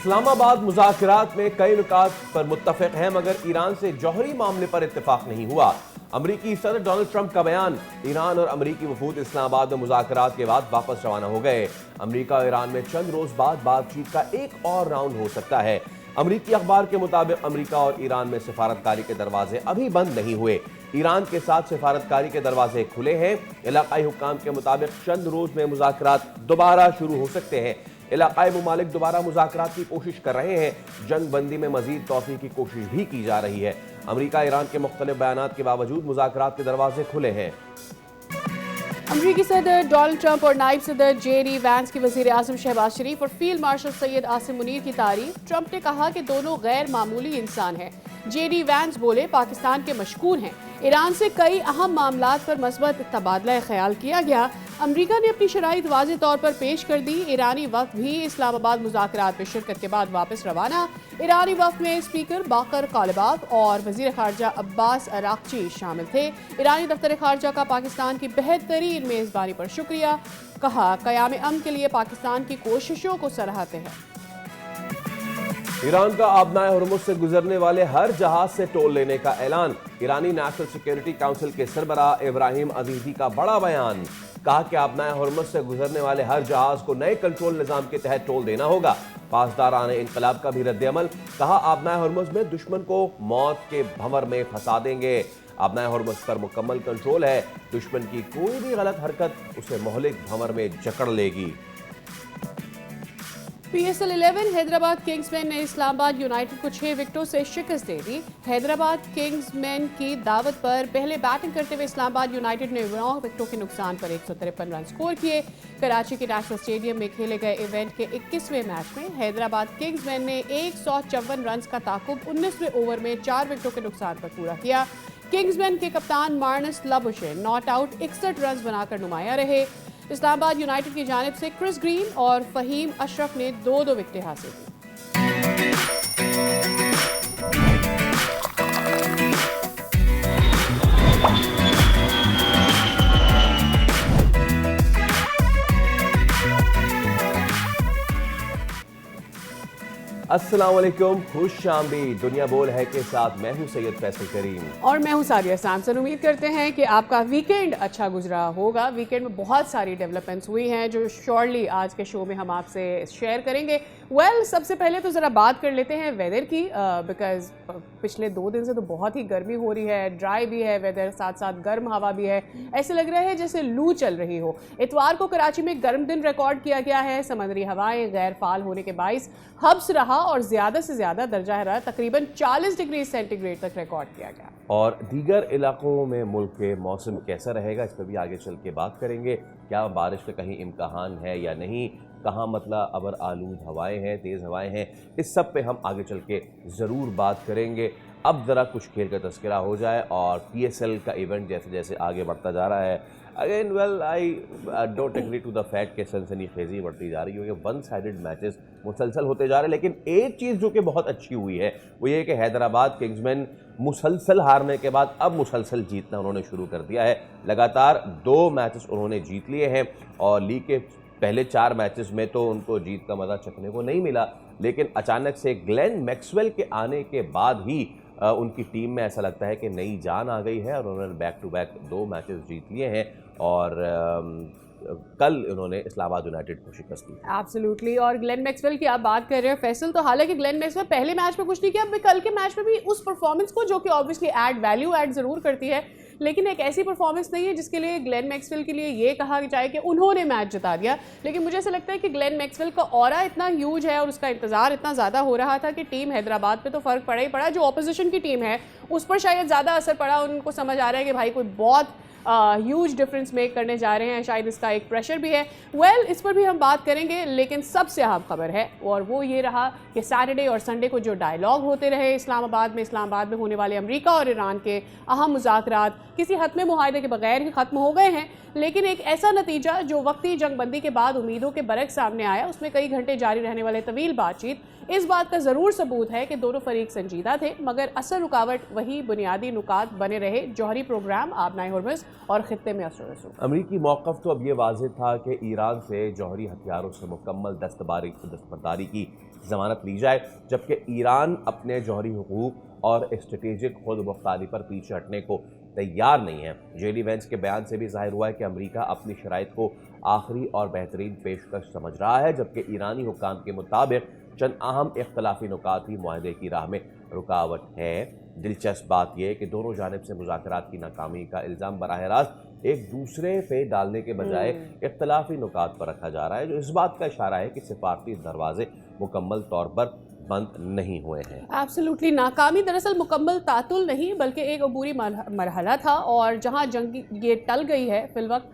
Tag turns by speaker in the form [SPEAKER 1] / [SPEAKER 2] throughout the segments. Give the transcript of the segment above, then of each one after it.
[SPEAKER 1] इस्लामाबाद मुज़ाकरात में कई नुकात पर मुत्तफ़िक़ हैं, मगर ईरान से जौहरी मामले पर इत्तेफाक नहीं हुआ। अमरीकी सदर डोनाल्ड ट्रंप का बयान। ईरान और अमरीकी वफूद इस्लामाबाद में मुज़ाकरात के बाद वापस रवाना हो गए। अमरीका और ईरान में चंद रोज बाद बातचीत का एक और राउंड हो सकता है। अमरीकी अखबार के मुताबिक अमरीका और ईरान में सिफारतकारी के दरवाजे अभी बंद नहीं हुए। ईरान के साथ सिफारतकारी के दरवाजे खुले हैं। इलाकाई हुक्काम के मुताबिक चंद रोज में मुज़ाकरात दोबारा शुरू हो सकते हैं। इलाकाई मुमालिक दोबारा मुज़ाकरात की कोशिश कर रहे हैं। जंग बंदी में मजीद तोफ़ी की कोशिश भी की जा रही है। अमरीका ईरान के मुख्तलिफ बयानात के बावजूद मुज़ाकरात के दरवाजे खुले हैं।
[SPEAKER 2] अमरीकी सदर डोनाल्ड ट्रंप और नायब सदर जेडी वैंस की वज़ीर आज़म शहबाज शरीफ और फील्ड मार्शल सैयद आसिम मुनीर की तारीफ। ट्रंप ने कहा कि दोनों गैर मामूली इंसान हैं। जेडी वैंस बोले पाकिस्तान के मशकूर हैं। ईरान से कई अहम मामलात पर मस्बत तबादला ख्याल किया गया। अमरीका ने अपनी शराइत वाज़े तौर पर पेश कर दी। ईरानी वफ़द भी इस्लामाबाद मुज़ाकरात में शिरकत के बाद वापस रवाना। ईरानी वफ़द में स्पीकर बाकर कालिबाफ और वज़ीर ख़ारजा अब्बास अराक़ची शामिल थे। ईरानी दफ्तर ख़ारजा का पाकिस्तान की बेहतरीन मेज़बानी पर शुक्रिया। कहा क़याम अमन के लिए पाकिस्तान की कोशिशों को सराहते हैं।
[SPEAKER 1] ईरान का आबनाए हुर्मुज़ से गुजरने वाले हर जहाज से टोल लेने का ऐलान। ईरानी नेशनल सिक्योरिटी काउंसिल के सरबराह इब्राहिम अजीज़ी का बड़ा बयान। कहा कि आबनाए हुर्मुज़ से गुजरने वाले हर जहाज को नए कंट्रोल निज़ाम के तहत टोल देना होगा। पासदाराने इनकलाब का भी रद्द-ए-अमल। कहा आबनाए हुर्मुज़ में दुश्मन को मौत के भंवर में फंसा देंगे। आबनाए हुर्मुज़ पर मुकम्मल कंट्रोल है। दुश्मन की कोई भी गलत हरकत उसे मोहलिक भंवर में जकड़ लेगी।
[SPEAKER 2] PSL 11 हैदराबाद किंग्समैन ने इस्लामाबाद यूनाइटेड को 6 विकेटों से शिकस्त दे दी। हैदराबाद किंग्समैन की दावत पर पहले बैटिंग करते हुए इस्लामाबाद यूनाइटेड ने 9 विकेटों के नुकसान पर 153 रन स्कोर किए। कराची के नेशनल स्टेडियम में खेले गए इवेंट के 21वें मैच में हैदराबाद किंग्समैन ने 154 रन का ताकुब 19वें ओवर में 4 विकेटों के नुकसान पर पूरा किया। किंग्समैन के कप्तान मार्नस लाबुशे नॉट आउट 61 रन बनाकर नुमाया रहे। इस्लामाबाद यूनाइटेड की जानिब से क्रिस ग्रीन और फहीम अशरफ ने 2-2 विकेटें हासिल की।
[SPEAKER 1] अस्सलाम वालेकुम, खुश आमदीद। दुनिया बोल है के साथ मैं हूं सैयद फैसल करीम
[SPEAKER 2] और मैं हूं सादिया सैमसन। उम्मीद करते हैं कि आपका वीकेंड अच्छा गुजरा होगा। वीकेंड में बहुत सारी डेवलपमेंट्स हुई हैं जो श्योरली आज के शो में हम आपसे शेयर करेंगे। सबसे पहले तो ज़रा बात कर लेते हैं वेदर की, बिकॉज पिछले 2 दिन से तो बहुत ही गर्मी हो रही है, ड्राई भी है वेदर, साथ साथ गर्म हवा भी है। ऐसे लग रहा है जैसे लू चल रही हो। इतवार को कराची में गर्म दिन रिकॉर्ड किया गया है। समंदरी हवाएं गैर फाल होने के बाइस हब्स रहा और ज़्यादा से ज़्यादा दर्जा हरारत तकरीबन 40 डिग्री सेंटीग्रेड तक रिकॉर्ड किया गया।
[SPEAKER 1] और दीगर इलाकों में मुल्क के मौसम कैसा रहेगा, इस पर भी आगे चल के बात करेंगे। क्या बारिश का कहीं इम्कान है या नहीं, कहाँ मतलब अबर आलूद हवाएं हैं, तेज़ हवाएं हैं, इस सब पे हम आगे चल के ज़रूर बात करेंगे। अब ज़रा कुछ खेल का तस्करा हो जाए और PSL का इवेंट जैसे जैसे आगे बढ़ता जा रहा है। Again I don't agree to the fact कि सनसनीखेज़ी बढ़ती जा रही है, वन साइडेड मैचेस मुसलसल होते जा रहे हैं। लेकिन एक चीज़ जो कि बहुत अच्छी हुई है वो ये कि हैदराबाद किंग्समैन मुसलसल हारने के बाद अब मुसलसल जीतना उन्होंने शुरू कर दिया है। लगातार 2 मैचेस उन्होंने जीत लिए हैं और लीग के पहले 4 मैचेस में तो उनको जीत का मज़ा चखने को नहीं मिला। लेकिन अचानक से ग्लेन मैक्सवेल के आने के बाद ही उनकी टीम में ऐसा लगता है कि नई जान आ गई है और उन्होंने बैक टू बैक 2 मैचेस जीत लिए हैं और कल उन्होंने इस्लामाबाद यूनाइटेड को शिकस्त दी।
[SPEAKER 2] एब्सोल्युटली। और ग्लेन मैक्सवेल की आप बात कर रहे हैं फैसल, तो हालांकि ग्लेन मैक्सवेल पहले मैच में कुछ नहीं किया, कल के मैच में भी उस परफॉर्मेंस को जो कि ऑब्वियसली वैल्यू ऐड ज़रूर करती है, लेकिन एक ऐसी परफॉर्मेंस नहीं है जिसके लिए ग्लेन मैक्सवेल के लिए ये कहा जाए कि उन्होंने मैच जिता दिया। लेकिन मुझे ऐसा लगता है कि ग्लेन मैक्सवेल का ऑरा इतना ह्यूज है और उसका इंतजार इतना ज़्यादा हो रहा था कि टीम हैदराबाद पे तो फ़र्क पड़ा ही पड़ा। जो ऑपोजिशन की टीम है उस पर शायद ज़्यादा असर पड़ा। उनको समझ आ रहा है कि भाई कोई बहुत ह्यूज डिफरेंस मेक करने जा रहे हैं, शायद इसका एक प्रेशर भी है। इस पर भी हम बात करेंगे, लेकिन सबसे अहम खबर है और वो ये रहा कि सैटरडे और संडे को जो डायलॉग होते रहे इस्लामाबाद में होने वाले अमेरिका और ईरान के अहम मुज़ाकरात किसी हतमी मुआहदे के बगैर ही ख़त्म हो गए हैं। लेकिन एक ऐसा नतीजा जो वक्ती जंगबंदी के बाद उम्मीदों के बरक सामने आया, उसमें कई घंटे जारी रहने वाले तवील बातचीत इस बात का ज़रूर सबूत है कि दोनों फरीक संजीदा थे, मगर असल रुकावट वही बुनियादी नुकात बने रहे, जौहरी प्रोग्राम, आबनाए हुर्मुज़ और खित्ते में असर रसूख।
[SPEAKER 1] अमरीकी मौक़िफ़ तो अब ये वाज़ेह था कि ईरान से जौहरी हथियारों से मुकम्मल दस्तबरदारी की ज़मानत ली जाए, जबकि ईरान अपने जौहरी हुकूक और स्ट्रेटेजिक खुद मुख्तारी पर पीछे हटने को तैयार नहीं है। जेडी वेंस के बयान से भी जाहिर हुआ है कि अमेरिका अपनी शराइत को आखिरी और बेहतरीन पेशकश समझ रहा है, जबकि ईरानी हुक्काम के मुताबिक चंद अहम इख्तलाफी नुकात ही मुआहदे की राह में रुकावट है। दिलचस्प बात यह है कि दोनों जानिब से मुज़ाकरात की नाकामी का इल्ज़ाम बराह रास्त एक दूसरे पे डालने के बजाय इख्तलाफी नुकात पर रखा जा रहा है, जो इस बात का इशारा है कि सिफारती दरवाजे मुकम्मल तौर पर बंद नहीं हुए हैं।
[SPEAKER 2] एब्सोल्युटली, नाकामी दरअसल मुकम्मल तातुल नहीं बल्कि एक अबूरी मरहला था, और जहां जंग ये टल गई है फिलवक्त,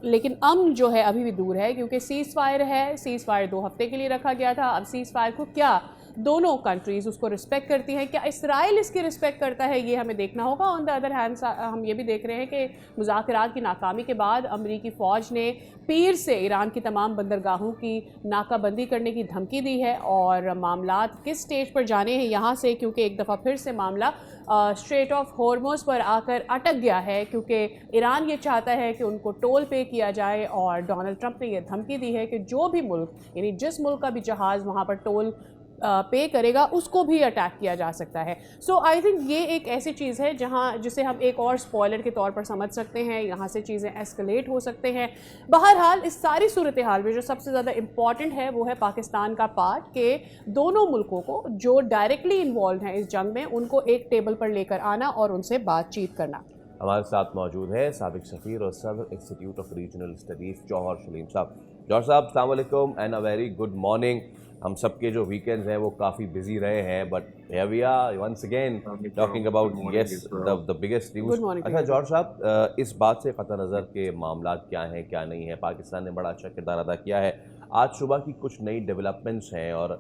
[SPEAKER 2] लेकिन अमन जो है अभी भी दूर है, क्योंकि सीज़ फायर है। सीज़ फायर 2 हफ्ते के लिए रखा गया था। अब सीज़ फायर को क्या दोनों कंट्रीज़ उसको रिस्पेक्ट करती हैं, क्या इसराइल इसकी रिस्पेक्ट करता है, ये हमें देखना होगा। ऑन द अदर हैंड हम ये भी देख रहे हैं कि मुज़ाकरात की नाकामी के बाद अमरीकी फ़ौज ने पीर से ईरान की तमाम बंदरगाहों की नाकाबंदी करने की धमकी दी है, और मामलात किस स्टेज पर जाने हैं यहाँ से, क्योंकि एक दफ़ा फिर से मामला स्ट्रेट ऑफ हॉर्मुज़ पर आकर अटक गया है, क्योंकि ईरान ये चाहता है कि उनको टोल पे किया जाए, और डोनाल्ड ट्रंप ने यह धमकी दी है कि जो भी मुल्क, यानी जिस मुल्क का भी जहाज़ वहाँ पर टोल पे करेगा उसको भी अटैक किया जा सकता है। सो आई थिंक ये एक ऐसी चीज़ है जहाँ जिसे हम एक और स्पॉइलर के तौर पर समझ सकते हैं। यहाँ से चीज़ें एस्केलेट हो सकते हैं। बहरहाल इस सारी सूरत हाल में जो सबसे ज़्यादा इम्पॉर्टेंट है वो है पाकिस्तान का पार्ट, के दोनों मुल्कों को जो डायरेक्टली इन्वॉल्व हैं इस जंग में, उनको एक टेबल पर लेकर आना और उनसे बातचीत करना।
[SPEAKER 1] हमारे साथ मौजूद है साबिक सफ़ीर और सदर इंस्टीट्यूट ऑफ रीजनल स्टडीज़ जौहर सलीम साहब। जौहर साहब, अस्सलाम वालेकुम and a very good morning. हम सबके जो वीकेंड्स हैं वो काफ़ी बिजी रहे हैं, but here we are once again talking about yes the biggest news. अच्छा जौहर साहब, इस बात से क़तई नज़र के मामलात क्या हैं क्या नहीं है, पाकिस्तान ने बड़ा अच्छा किरदार अदा किया है। आज सुबह की कुछ नई डेवलपमेंट्स हैं और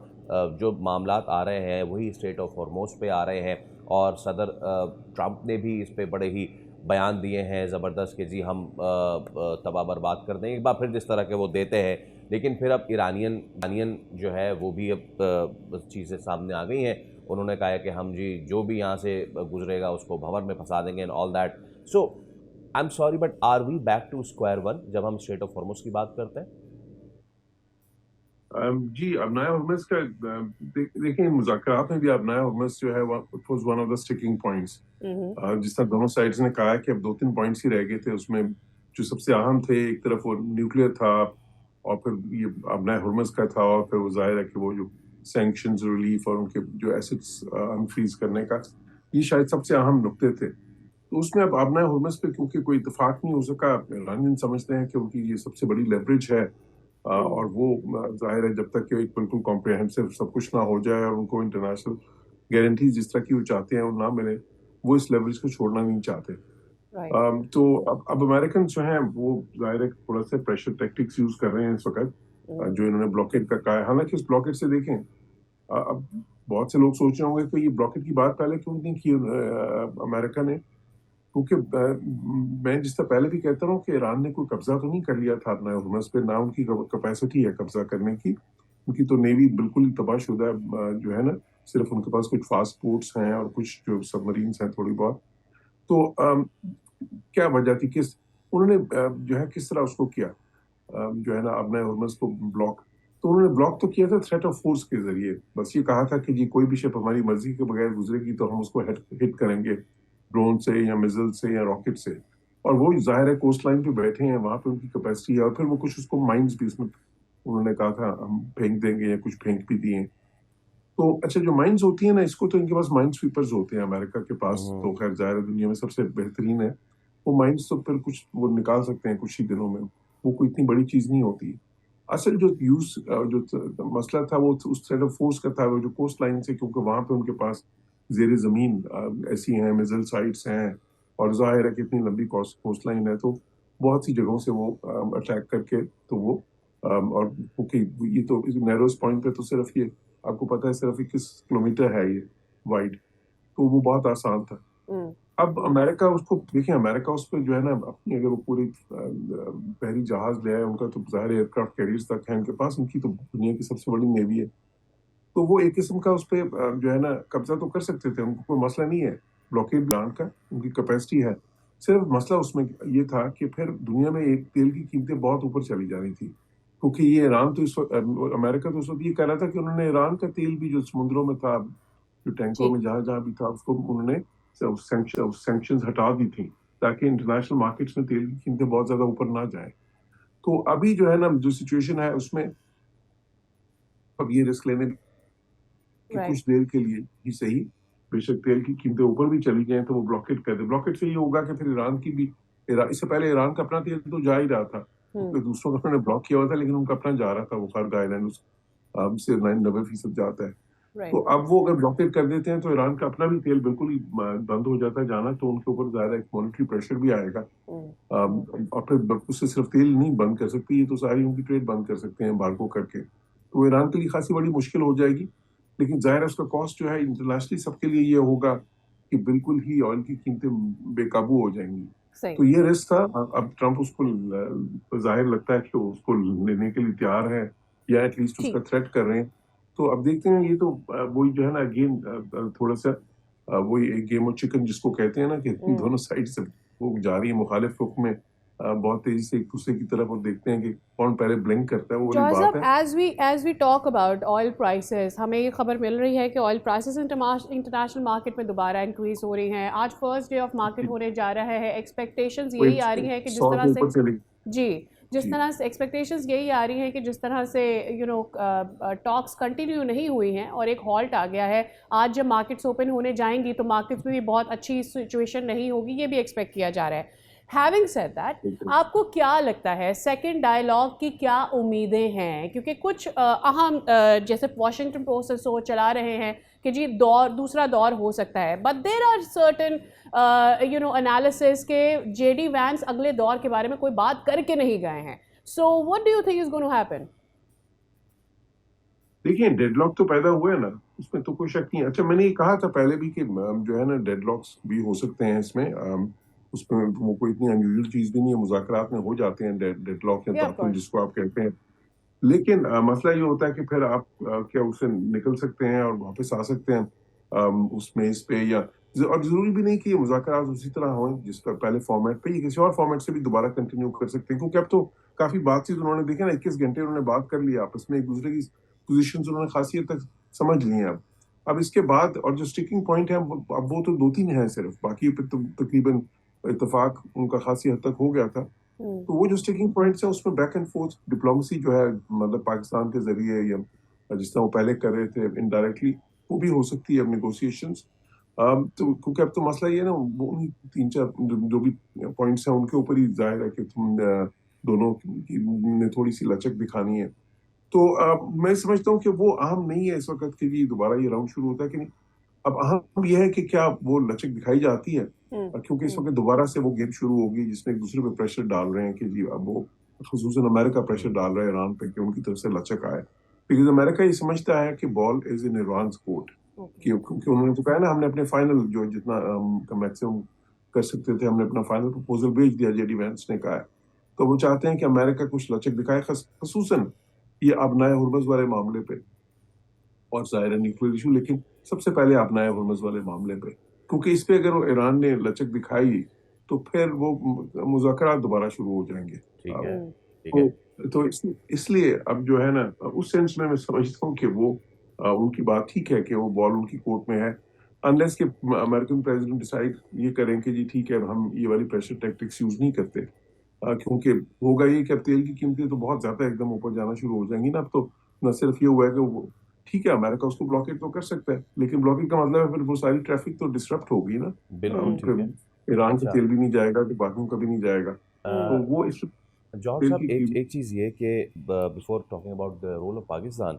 [SPEAKER 1] जो मामलात आ रहे हैं वही स्ट्रेट ऑफ हॉर्मुज़ पे आ रहे हैं, और सदर ट्रंप ने भी इस पर बड़े ही बयान दिए हैं ज़बरदस्त कि जी हम तबाह बर्बाद कर देंगे, एक बार फिर जिस तरह के वो देते हैं। लेकिन फिर अब ईरानियन जो है वो भी अब चीज़ें सामने आ गई हैं। उन्होंने कहा है कि हम जी जो भी यहाँ से गुजरेगा उसको भंवर में फंसा देंगे and all that. So I am sorry but are we back to square one जब हम स्ट्रेट ऑफ हॉर्मुज़ की बात करते हैं?
[SPEAKER 3] जी, अबनाया हॉर्मुज़ का देखिए, मुज़ाकरात में भी अबनाया हॉर्मुज़ जो है it was one of the sticking points. जिस तरह दोनों साइड्स ने कहा है कि अब 2-3 पॉइंट्स ही रह गए थे, उसमें जो सबसे अहम थे, एक तरफ वो न्यूक्लियर था और फिर ये अबनाया हॉर्मुज़ का था, और फिर वो ज़ाहिर है कि वो जो सैंक्शंस रिलीफ और उनके जो एसेट्स अनफ्रीज करने का, ये शायद सबसे अहम नुक्ते थे। तो उसमें अब अबनाया हॉर्मुज़ पे क्योंकि कोई इत्तेफाक नहीं हो सका, ईरानियन समझते हैं कि उनकी ये सबसे बड़ी लेवरेज है, और वो जाहिर है जब तक कि एक बिल्कुल कॉम्प्रिहेंसिव सब कुछ ना हो जाए और उनको इंटरनेशनल गारंटीज जिस तरह की वो चाहते हैं वो ना मिले, वो इस लेवरेज को छोड़ना नहीं चाहते। तो अब अमेरिकन जो हैं वो जाहिर है थोड़ा सा प्रेशर टैक्टिक्स यूज कर रहे हैं इस वक्त, जो इन्होंने ब्लॉकेट का कहा है। हालांकि इस ब्लॉकेट से देखें, अब बहुत से लोग सोच रहे होंगे कि ये ब्लॉकेट की बात पहले क्यों नहीं की अमेरिका ने, क्योंकि मैं जिस तरह पहले भी कहता हूँ कि ईरान ने कोई कब्जा तो नहीं कर लिया था अपना हॉर्मुज़ पे, ना उनकी कैपेसिटी है कब्जा करने की। उनकी तो नेवी बिल्कुल ही तबाहशुदा जो है ना, सिर्फ उनके पास कुछ फास्ट बोट्स हैं और कुछ जो सबमरीन्स हैं थोड़ी बहुत। तो क्या वजह थी, किस उन्होंने जो है किस तरह उसको किया, जो है ना अपने हॉर्मुज़ को ब्लॉक। तो उन्होंने ब्लॉक तो किया था थ्रेट ऑफ फोर्स के जरिए। बस ये कहा था कि जी कोई भी शिप हमारी मर्जी के बगैर गुजरेगी तो हम उसको हिट करेंगे ड्रोन से या मिसाइल से या रॉकेट से। और वो जाहिर है कोस्ट लाइन पे बैठे हैं, वहां पे उनकी कैपेसिटी है, और फिर वो कुछ उसको माइंस भी उसमें उन्होंने कहा था हम फेंक देंगे, या कुछ फेंक भी दिए। तो अच्छा, जो माइंस होती है ना, इसको तो इनके पास माइंस स्वीपर्स होते हैं अमेरिका के पास, तो खैर जाहिर है दुनिया में सबसे बेहतरीन है। वो माइंस तो फिर कुछ वो निकाल सकते हैं कुछ ही दिनों में, वो कोई इतनी बड़ी चीज नहीं होती। असल जो मसला था वो उस थ्रेट ऑफ फोर्स का था, वो जो कोस्ट लाइन से, क्योंकि वहां पे उनके पास जेर ज़मीन ऐसी हैं, मिसाइल साइट्स हैं, और जाहिर है कि इतनी लंबी कोस्ट लाइन है, तो बहुत सी जगहों से वो अटैक करके, तो वो और क्योंकि ये तो नैरोस्ट पॉइंट पे तो सिर्फ ये आपको पता है सिर्फ 21 किलोमीटर है ये वाइड, तो वो बहुत आसान था। अब अमेरिका उसको देखिए, अमेरिका उस पर जो है ना अपनी, अगर वो पूरी बहरी जहाज ले आए, उनका तो जाहिर एयरक्राफ्ट कैरियर्स तक है उनके पास, उनकी तो दुनिया की सबसे बड़ी नेवी है, तो वो एक किस्म का उस पर जो है ना कब्जा तो कर सकते थे, उनको कोई मसला नहीं है ब्लॉकेड प्लांट का, उनकी कैपेसिटी है। सिर्फ मसला उसमें ये था कि फिर दुनिया में एक तेल की कीमतें बहुत ऊपर चली जा रही थी, क्योंकि ये ईरान तो इस वक्त अमेरिका तो उस वक्त ये कह रहा था कि उन्होंने ईरान का तेल भी जो समुद्रों में था, जो टैंकरों
[SPEAKER 2] जी
[SPEAKER 3] में जहां जहां भी था, उसको उन्होंने सैंक्शंस हटा दी थी ताकि इंटरनेशनल मार्केट्स में तेल की कीमतें बहुत ज्यादा ऊपर ना जाए। तो अभी जो है ना, जो सिचुएशन है उसमें अब ये रिस्क लेने कि
[SPEAKER 2] राइट
[SPEAKER 3] कुछ देर के लिए ही सही, बेशक तेल की कीमतें ऊपर भी चली जाएं तो वो ब्लॉकेट कर दे। ब्लॉकेट से ये होगा कि फिर ईरान की भी, इससे पहले ईरान का अपना तेल तो जा ही रहा था, क्योंकि दूसरों का उन्होंने ब्लॉक किया हुआ था, लेकिन उनका अपना जा रहा था, वो खर्ग आइलैंड से 90% जाता है। तो
[SPEAKER 2] राइट
[SPEAKER 3] अब वो अगर ब्लॉकेट कर देते हैं तो ईरान का अपना भी तेल बिल्कुल ही बंद हो जाता है जाना, तो उनके ऊपर ज्यादा एक मॉनेटरी प्रेशर भी आएगा। और फिर उससे सिर्फ तेल नहीं बंद कर सकती, ये तो सारी उनकी ट्रेड बंद कर सकते हैं एम्बार्गो करके, तो ईरान के लिए खासी बड़ी मुश्किल हो जाएगी। लेकिन जाहिर है उसका कॉस्ट जो है इंटरनेशनली सबके लिए ये होगा कि बिल्कुल ही ऑयल की कीमतें बेकाबू हो जाएंगी।
[SPEAKER 2] सही
[SPEAKER 3] तो ये रिस्क था। अब ट्रंप उसको जाहिर लगता है कि वो उसको लेने के लिए तैयार है, या एटलीस्ट उसका
[SPEAKER 2] ठीक
[SPEAKER 3] थ्रेट कर रहे हैं। तो अब देखते हैं, ये तो वही जो है ना, अगेन थोड़ा सा वही एक गेम ऑफ चिकन जिसको कहते हैं ना, कि दोनों साइड से वो जा रही है मुखालिफ रुख में बहुत तेजी से एक दूसरे की तरफ, और देखते हैं कि कौन पहले ब्लिंक करता है, वो वाली
[SPEAKER 2] जॉय
[SPEAKER 3] बात
[SPEAKER 2] साहब,
[SPEAKER 3] है।
[SPEAKER 2] As we talk about oil prices, हमें ये खबर मिल रही है कि ऑयल प्राइसेस इंटरनेशनल मार्केट में दोबारा इंक्रीज हो रही हैं। आज फर्स्ट डे ऑफ मार्केट होने जा रहा है, एक्सपेक्टेशंस
[SPEAKER 3] वो
[SPEAKER 2] यही आ रही है कि जिस
[SPEAKER 3] 100
[SPEAKER 2] तरह
[SPEAKER 3] के
[SPEAKER 2] से
[SPEAKER 3] ऊपर चली।
[SPEAKER 2] जी जिस
[SPEAKER 3] जी
[SPEAKER 2] तरह से एक्सपेक्टेशंस यही आ रही हैं कि जिस तरह से टॉक्स कंटिन्यू नहीं हुई हैं और एक हॉल्ट आ गया है, आज जब मार्केट्स ओपन होने जाएंगी तो मार्केट्स में भी बहुत अच्छी सिचुएशन नहीं होगी, ये भी एक्सपेक्ट किया जा रहा है। हैविंग सेड दैट,
[SPEAKER 3] बिल्कुल।
[SPEAKER 2] आपको क्या लगता है सेकंड डायलॉग की क्या उम्मीदें हैं? क्योंकि कुछ अहम जैसे वॉशिंगटन पोस्ट सो चला रहे हैं कि जी दूसरा दौर हो सकता है, but there are certain analysis के जेडी वैंस अगले दौर के बारे में कोई बात करके नहीं गए हैं। So what do you think is going to happen?
[SPEAKER 3] देखिए, डेडलॉक तो पैदा हुए ना, उसमें तो कोई शक नहीं। अच्छा, मैंने ये कहा था पहले भी कि जो है ना, डेडलॉक्स भी हो सकते हैं इसमें। उसमें वो कोई इतनी अनयूजुअल चीज भी नहीं है, मुज़ाकरात में हो जाते हैं डेडलॉक या
[SPEAKER 2] या ऑफ
[SPEAKER 3] तातुल
[SPEAKER 2] कोर्स।
[SPEAKER 3] जिसको आप कहते हैं। लेकिन मसला ये होता है कि फिर आप क्या उससे निकल सकते हैं और वापस आ सकते हैं उसमें इस पे, या और जरूरी भी नहीं कि ये मुज़ाकरात उसी तरह हों जिस पर पहले फॉर्मेट पे, ये किसी और फॉर्मेट से भी दोबारा कंटिन्यू कर सकते हैं, क्योंकि अब तो काफी बातचीत उन्होंने, देखे ना, 21 घंटे उन्होंने बात कर लिया आपस में, एक दूसरे की पोजीशंस उन्होंने खासी हद तक समझ ली हैं। अब इसके बाद और जो स्टिकिंग पॉइंट है अब वो तो 2-3 हैं सिर्फ, बाकी पे तो तकरीबन इत्तेफाक उनका खासी हद तक हो गया था। तो वो जो स्टिकिंग पॉइंट्स है उसमें बैक एंड फोर्थ डिप्लोमेसी जो है, मतलब पाकिस्तान के जरिए या जिस तरह वो पहले कर रहे थे इनडायरेक्टली, वो भी हो सकती है अब निगोशिएशंस। तो क्योंकि अब तो मसला ये है ना, वो उन्हीं 3-4 जो भी पॉइंट्स हैं उनके ऊपर ही जाहिर है कि तुम दोनों ने थोड़ी सी लचक दिखानी है। तो मैं समझता हूँ कि वो अहम नहीं है इस वक्त कि जी दोबारा ये राउंड शुरू होता है कि नहीं। अब अहम यह है कि क्या वो लचक दिखाई जाती है, क्योंकि इस वक्त दोबारा से वो गेम शुरू होगी जिसमें एक दूसरे पे प्रेशर डाल रहे हैं कि जी अब वो, खसूसन अमेरिका प्रेशर डाल रहा है ईरान पे कि उनकी तरफ से लचक आए, बिकॉज अमेरिका ये समझता है कि ball is in Iran court. क्योंकि उन्होंने तो कहा ना, हमने अपने फाइनल जो जितना मैक्सिमम कर सकते थे, हमने अपना फाइनल प्रपोजल भेज दिया, जेडी वैंस ने कहा है। तो वो चाहते हैं कि अमेरिका कुछ लचक दिखाए, खसूसन ये अपनाए हुर्मुज़ वाले मामले पे, और जाहिर है न्यूक्लियर इशू, लेकिन सबसे पहले अपनाए हुर्मुज़ वाले मामले पे, क्योंकि इस पे अगर वो ईरान ने लचक दिखाई तो फिर वो मुज़ाकरात दोबारा शुरू हो जाएंगे।
[SPEAKER 1] ठीक है, ठीक है।
[SPEAKER 3] तो इसलिए अब जो है ना, उस सेंस में मैं समझता हूँ कि वो उनकी बात ठीक है कि वो बॉल उनकी कोर्ट में है, अनलेस के अमेरिकन प्रेसिडेंट डिसाइड ये करें कि जी ठीक है, अब हम ये वाली प्रेशर टैक्टिक्स यूज नहीं करते। क्योंकि होगा ये कि अब तेल की कीमतें तो बहुत ज्यादा एकदम ऊपर जाना शुरू हो जाएंगी ना। अब तो न सिर्फ ये हुआ है कि वो, ठीक है, अमेरिका उसको ब्लॉकेट तो कर सकता है, लेकिन ब्लॉकेट का मतलब है फिर वो सारी ट्रैफिक तो डिसरप्ट होगी ना।
[SPEAKER 1] बिल्कुल ठीक है।
[SPEAKER 3] फिर ईरान का
[SPEAKER 1] अच्छा,
[SPEAKER 3] तेल भी नहीं जाएगा, तो बाकियों का भी नहीं जाएगा, तो वो इस
[SPEAKER 1] जॉब
[SPEAKER 3] तेल
[SPEAKER 1] साहब,
[SPEAKER 3] की
[SPEAKER 1] एक
[SPEAKER 3] कीमत।
[SPEAKER 1] एक चीज़ ये कि before talking about the role of Pakistan,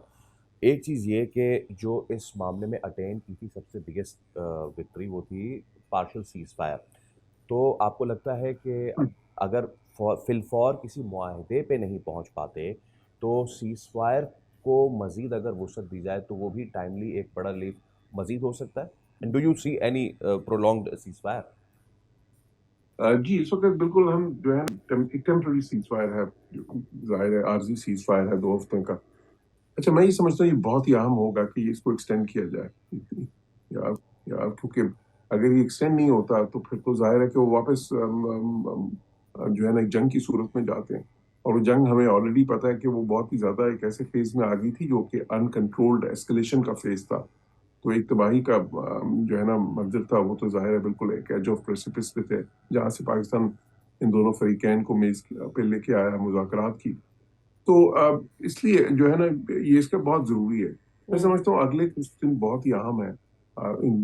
[SPEAKER 1] एक चीज़ ये कि जो इस मामले में अटेन की थी सबसे बिगेस्ट विक्ट्री, वो थी पार्शियल सीज फायर। तो आपको लगता है कि अगर फिलफौर किसी मुआहदे पे नहीं पहुंच पाते तो सीज फायर को मज़ीद अगर वसअत दी जाए तो वो भी टाइमली एक बड़ा लीफ मज़ीद हो सकता है? And do you see any prolonged cease fire?
[SPEAKER 3] जी, इस वक्त बिल्कुल हम जो है एक टेम्पररी सीज फायर है, जो जाहिर है आर्जी सीज फायर है 2 हफ्ते का। अच्छा, मैं ये समझता हूँ ये बहुत ही अहम होगा कि इसको एक्सटेंड किया जाए, या क्योंकि अगर ये एक्सटेंड नहीं होता तो फिर तो जाहिर है कि वो वापस जो है ना एक जंग की सूरत में जाते हैं। और वो जंग हमें ऑलरेडी पता है कि वो बहुत ही ज़्यादा एक ऐसे फेज में आ गई थी जो कि अनकंट्रोल्ड एस्केलेशन का फेज था। तो एक तबाही का जो है ना मंजर था, वो तो जाहिर है बिल्कुल एक एज ऑफ प्रेसिपिस पे थे, जहाँ से पाकिस्तान इन दोनों फरीकैन को मेज पे लेके आया मुज़ाकरात की। तो इसलिए जो है ना ये इसका बहुत ज़रूरी है। मैं समझता हूँ अगले कुछ दिन बहुत ही अहम है।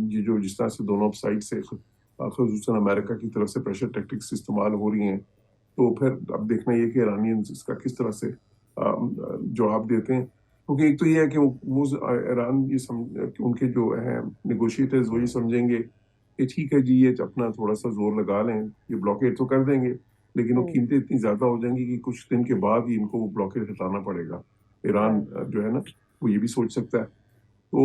[SPEAKER 3] ये जो जिस तरह से दोनों साइड से ख़ुसूसन अमेरिका की तरफ से प्रेशर टैक्टिक्स इस्तेमाल हो रही हैं, तो फिर अब देखना ये कि ईरानियंस इसका किस तरह से जवाब देते हैं। क्योंकि एक तो ये है कि वो ईरान ये कि उनके जो हैं नेगोशिएटर्स वो ये समझेंगे कि ठीक है जी, ये अपना थोड़ा सा जोर लगा लें, ये ब्लॉकेड तो कर देंगे, लेकिन वो कीमतें इतनी ज़्यादा हो जाएंगी कि कुछ दिन के बाद ही इनको वो ब्लॉकेड हटाना पड़ेगा। ईरान जो है ना वो ये भी सोच सकता है। तो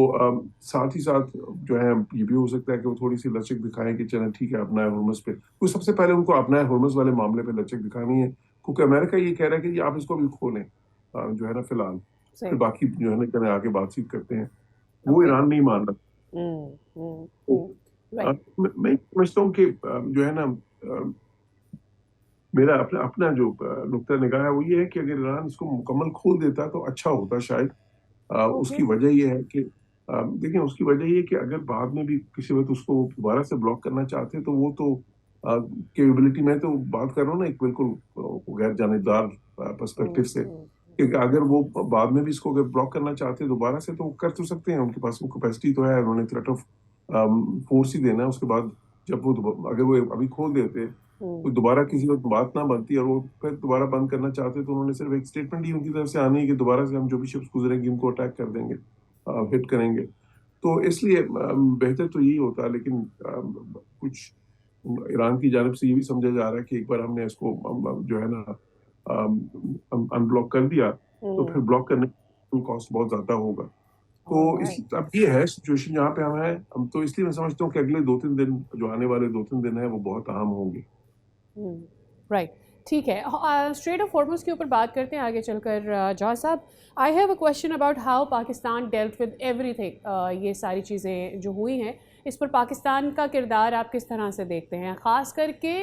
[SPEAKER 3] साथ ही साथ जो है ये भी हो सकता है कि वो थोड़ी सी लचक दिखाएं कि चलें ठीक है अपना हुर्मुज़ पे, तो सबसे पहले उनको अपना हुर्मुज़ वाले मामले पे लचक दिखानी है, क्योंकि अमेरिका ये कह रहा है कि आप इसको भी खोलें जो है ना फिलहाल, फिर बाकी जो है ना चलें आगे बातचीत करते हैं। वो ईरान नहीं मान रहा। मैं समझता हूँ कि जो है ना मेरा अपना जो नुक्ता निगाह है वो ये है कि अगर ईरान इसको मुकम्मल खोल देता तो अच्छा होता शायद। उसकी वजह ये है कि देखिए उसकी वजह ये कि अगर बाद में भी किसी वक्त उसको दोबारा से ब्लॉक करना चाहते तो वो तो कैपेबिलिटी में तो बात कर रहा हूँ ना एक बिल्कुल गैर जानिबदार पर्सपेक्टिव से, कि अगर वो बाद में भी इसको अगर ब्लॉक करना चाहते दोबारा से तो कर तो सकते हैं, उनके पास वो कैपेसिटी तो है, उन्होंने थ्रेट ऑफ फोर्स ही देना है। उसके बाद जब वो अगर वो अभी खोल देते तो दोबारा किसी वक्त बात ना बनती और वो फिर दोबारा बंद करना चाहते तो उन्होंने सिर्फ एक स्टेटमेंट ही उनकी तरफ से आनी है कि दोबारा से हम जो भी शिप्स गुजरेंगे उनको अटैक कर देंगे, हिट करेंगे। तो इसलिए बेहतर तो यही होता है, लेकिन कुछ ईरान की जानिब से ये भी समझा जा रहा है कि एक बार हमने इसको जो है ना अनब्लॉक कर दिया तो फिर ब्लॉक करने का कॉस्ट बहुत ज्यादा होगा। तो अब ये है सिचुएशन जहाँ पे हम तो इसलिए मैं समझता हूँ कि अगले 2-3 दिन जो आने वाले 2-3 दिन है वो बहुत अहम होंगे।
[SPEAKER 2] राइट, ठीक है। स्ट्रेट ऑफ हॉर्मुज़ के ऊपर बात करते हैं आगे चलकर। जौहर साहब, I have a question about how Pakistan dealt with everything. ये सारी चीज़ें जो हुई हैं इस पर पाकिस्तान का किरदार आप किस तरह से देखते हैं, ख़ास करके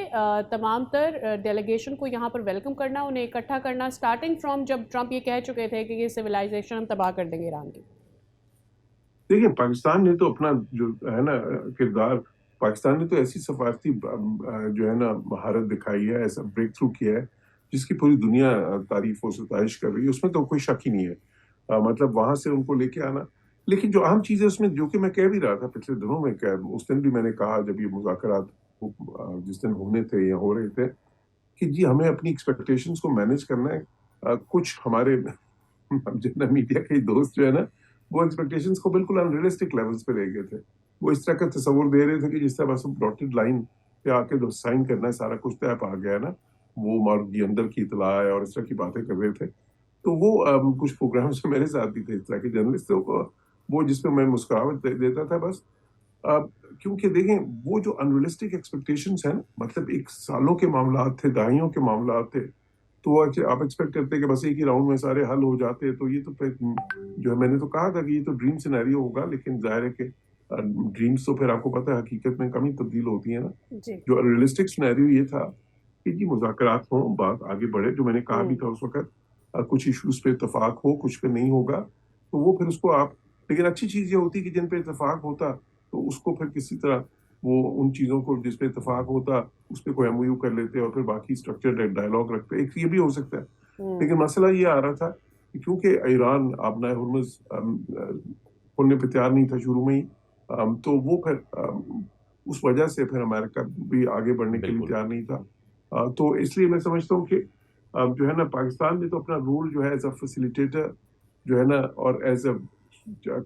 [SPEAKER 2] तमाम तर डेलीगेशन को यहाँ पर वेलकम करना, उन्हें इकट्ठा करना, स्टार्टिंग फ्रॉम जब ट्रंप ये कह चुके थे कि ये सिविलाइजेशन हम तबाह कर देंगे ईरान की।
[SPEAKER 3] देखिए पाकिस्तान ने तो अपना जो है ना किरदार, पाकिस्तान ने तो ऐसी सफारती जो है ना महारत दिखाई है, ऐसा ब्रेक थ्रू किया है जिसकी पूरी दुनिया तारीफ और सताइश कर रही है, उसमें तो कोई शक ही नहीं है। मतलब वहां से उनको लेके आना, लेकिन जो अहम चीज़ है उसमें, जो कि मैं कह भी रहा था पिछले दिनों में, उस दिन भी मैंने कहा जब ये मुज़ाकरात जिस दिन होने थे या हो रहे थे, कि जी हमें अपनी एक्सपेक्टेशंस को मैनेज करना है। कुछ हमारे जितना मीडिया के दोस्त जो है ना वो एक्सपेक्टेशंस को बिल्कुल अनरियलिस्टिक लेवल्स पे ले गए थे। वो इस तरह का तस्वुर दे रहे थे कि जिस तरह बस डॉटेड लाइन पे आके साइन करना है, सारा कुछ तय आ गया ना, वो मार्ग अंदर की इतला है और इस तरह की बातें कर रहे थे। तो वो कुछ प्रोग्राम्स में मेरे साथ भी थे इस तरह के जर्नलिस्ट, तो वो जिसपे मैं मुस्कुराहट देता था बस। क्योंकि देखें वो जो अनरियलिस्टिक एक्सपेक्टेशंस हैं, मतलब एक सालों के मामला थे, दहाइयों के मामला थे, तो आप एक्सपेक्ट करते कि बस एक ही राउंड में सारे हल हो जाते, तो ये तो फिर जो है मैंने तो कहा था कि ये तो ड्रीम सिनेरियो होगा, लेकिन जाहिर है कि ड्रीम्स तो फिर आपको पता है हकीकत में कम ही तब्दील होती है ना। जो रियलिस्टिक सिनेरियो ये था कि जी मुज़ाकरात हो, बात आगे बढ़े, जो मैंने कहा भी था उस वक्त, कुछ इश्यूज पे इतफाक हो, कुछ पे नहीं होगा, तो वो फिर उसको आप, लेकिन अच्छी चीज़ ये होती कि जिन पे इतफाक होता तो उसको फिर किसी तरह वो उन चीज़ों को जिस पे इतफाक होता उस पर कोई एमओयू कर लेते और फिर बाकी स्ट्रक्चर्ड डायलॉग रखते, एक ये भी हो सकता है। लेकिन मसला ये आ रहा था कि क्योंकि ईरान आपना हुर्मुज़ खोलने पे तैयार नहीं था शुरू में ही, तो वो फिर उस वजह से फिर अमेरिका भी आगे बढ़ने के लिए तैयार नहीं था। तो इसलिए मैं समझता हूँ कि जो है ना पाकिस्तान ने तो अपना रोल जो है एज अ फैसिलिटेटर जो है ना, और एज अ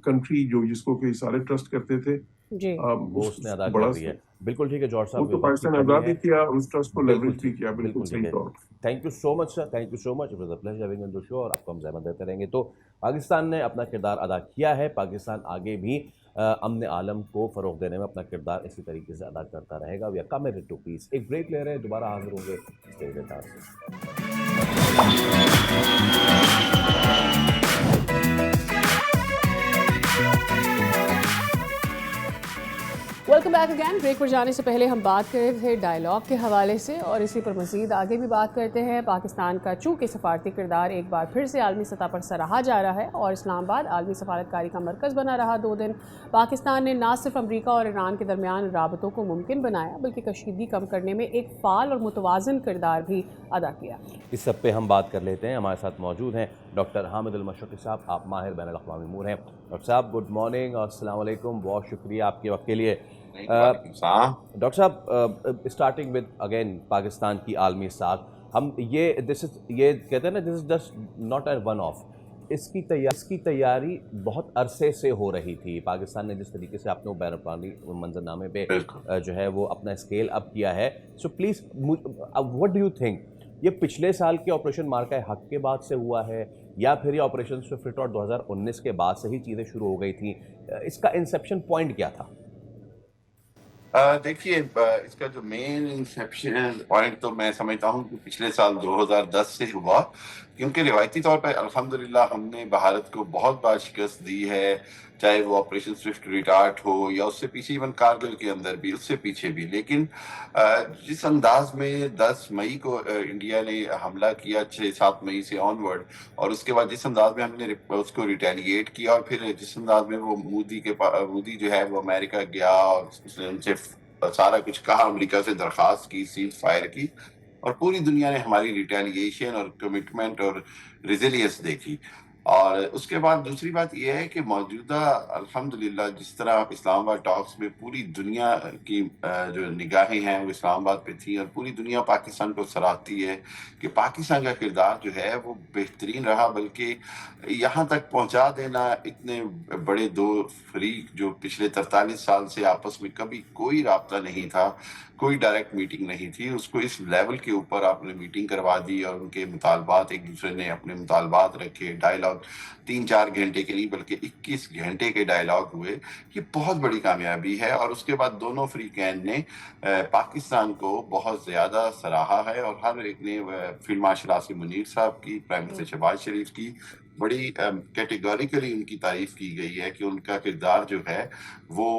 [SPEAKER 3] कंट्री जो जिसको कि सारे ट्रस्ट करते थे
[SPEAKER 2] जी,
[SPEAKER 1] वो उसने अदा कर दिया है। बिल्कुल ठीक है जॉर्ज साहब,
[SPEAKER 3] तो पाकिस्तान आज़ाद भी किया, उस ट्रस्ट को लेवरेज भी किया, बिल्कुल सही तौर।
[SPEAKER 1] Thank you so much sir, thank you so much, it was a pleasure having on the show, और आपको हम ज़हमत देते रहेंगे। तो पाकिस्तान ने अपना किरदार अदा किया है, पाकिस्तान आगे भी अमन आलम को फ़रोग़ देने में अपना किरदार इसी तरीके से अदा करता रहेगा। We are committed to peace. एक ब्रेक ले रहे हैं, दोबारा हाजिर होंगे। Stay with us. Welcome back
[SPEAKER 2] back again. Break पर जाने से पहले हम बात कर रहे थे डायलॉग के हवाले से और इसी पर मज़ीद आगे भी बात करते हैं। पाकिस्तान का चूँकि सफारती किरदार एक बार फिर से आलमी सतह पर सराहा जा रहा है और इस्लामाबाद आलमी सफारतकारी का मरकज़ बना रहा 2 दिन, पाकिस्तान ने न सिर्फ अमरीका और ईरान के दरमियान राबतों को मुमकिन बनाया बल्कि कशीदगी कम करने में एक फ़ाल और मुतवाज़न किरदार भी अदा किया।
[SPEAKER 1] इस सब पे हम बात कर लेते हैं। हमारे साथ मौजूद हैं डॉक्टर हामिद अल-मशरक़ी साहब, आप माहिर बैनुल-अक़वामी अमूर हैं। डॉक्टर साहब गुड मॉर्निंग और अस्सलाम वालेकुम, बहुत शुक्रिया आपके वक्त के लिए। डॉक्टर साहब स्टार्टिंग विद अगेन पाकिस्तान की आलमी साख, हम ये कहते हैं ना, this is just not a one of. इसकी तैयारी बहुत अरसे से हो रही थी। पाकिस्तान ने जिस तरीके से अपने बैनुल-अक़वामी मंजरनामे पे जो है वो अपना स्केल अप किया है, so please what do you think, ये पिछले साल के ऑपरेशन मार्का हक के बाद से हुआ है या फिर ये ऑपरेशन स्विफ्ट 2019 के बाद से ही चीज़ें शुरू हो गई थी? इसका इंसेप्शन पॉइंट क्या था?
[SPEAKER 4] देखिए, इसका जो मेन इंसेप्शन पॉइंट तो मैं समझता हूँ कि पिछले साल 2010 से हुआ, क्योंकि रिवायती तौर पर अल्हम्दुलिल्लाह हमने भारत को बहुत बार शिकस्त दी है, चाहे वो ऑपरेशन स्विफ्ट रिटार्ट हो या उससे पीछे इवन कारगिल के अंदर भी, उससे पीछे भी। लेकिन जिस अंदाज में 10 मई को इंडिया ने हमला किया, 6-7 मई से ऑनवर्ड, और उसके बाद जिस अंदाज में हमने उसको रिटेलिएट किया और फिर जिस अंदाज में वो मोदी जो है वो अमेरिका गया और उसने उनसे सारा कुछ कहा, अमेरिका से दरख्वास्त की सीज फायर की, और पूरी दुनिया ने हमारी रिटेलिएशन और कमिटमेंट और रेजिलियंस देखी। और उसके बाद दूसरी बात यह है कि मौजूदा अल्हम्दुलिल्लाह जिस तरह इस्लामाबाद टॉक्स में पूरी दुनिया की जो निगाहें हैं वो इस्लामाबाद पे थी और पूरी दुनिया पाकिस्तान को सराहती है कि पाकिस्तान का किरदार जो है वो बेहतरीन रहा, बल्कि यहाँ तक पहुँचा देना इतने बड़े दो फरीक जो पिछले 43 साल से आपस में कभी कोई राब्ता नहीं था, कोई डायरेक्ट मीटिंग नहीं थी, उसको इस लेवल के ऊपर आपने मीटिंग करवा दी और उनके मुतालबात, एक दूसरे ने अपने मुतालबात रखे, डायलॉग 3-4 घंटे के नहीं बल्कि 21 घंटे के डायलॉग हुए, ये बहुत बड़ी कामयाबी है। और उसके बाद दोनों फ्रीकैन ने पाकिस्तान को बहुत ज़्यादा सराहा है और हर एक ने फील्ड मार्शल आसिम मुनीर साहब की, प्राइम मिनिस्टर शहबाज शरीफ की बड़ी कैटेगोरिकली उनकी तारीफ की गई है कि उनका किरदार जो है वो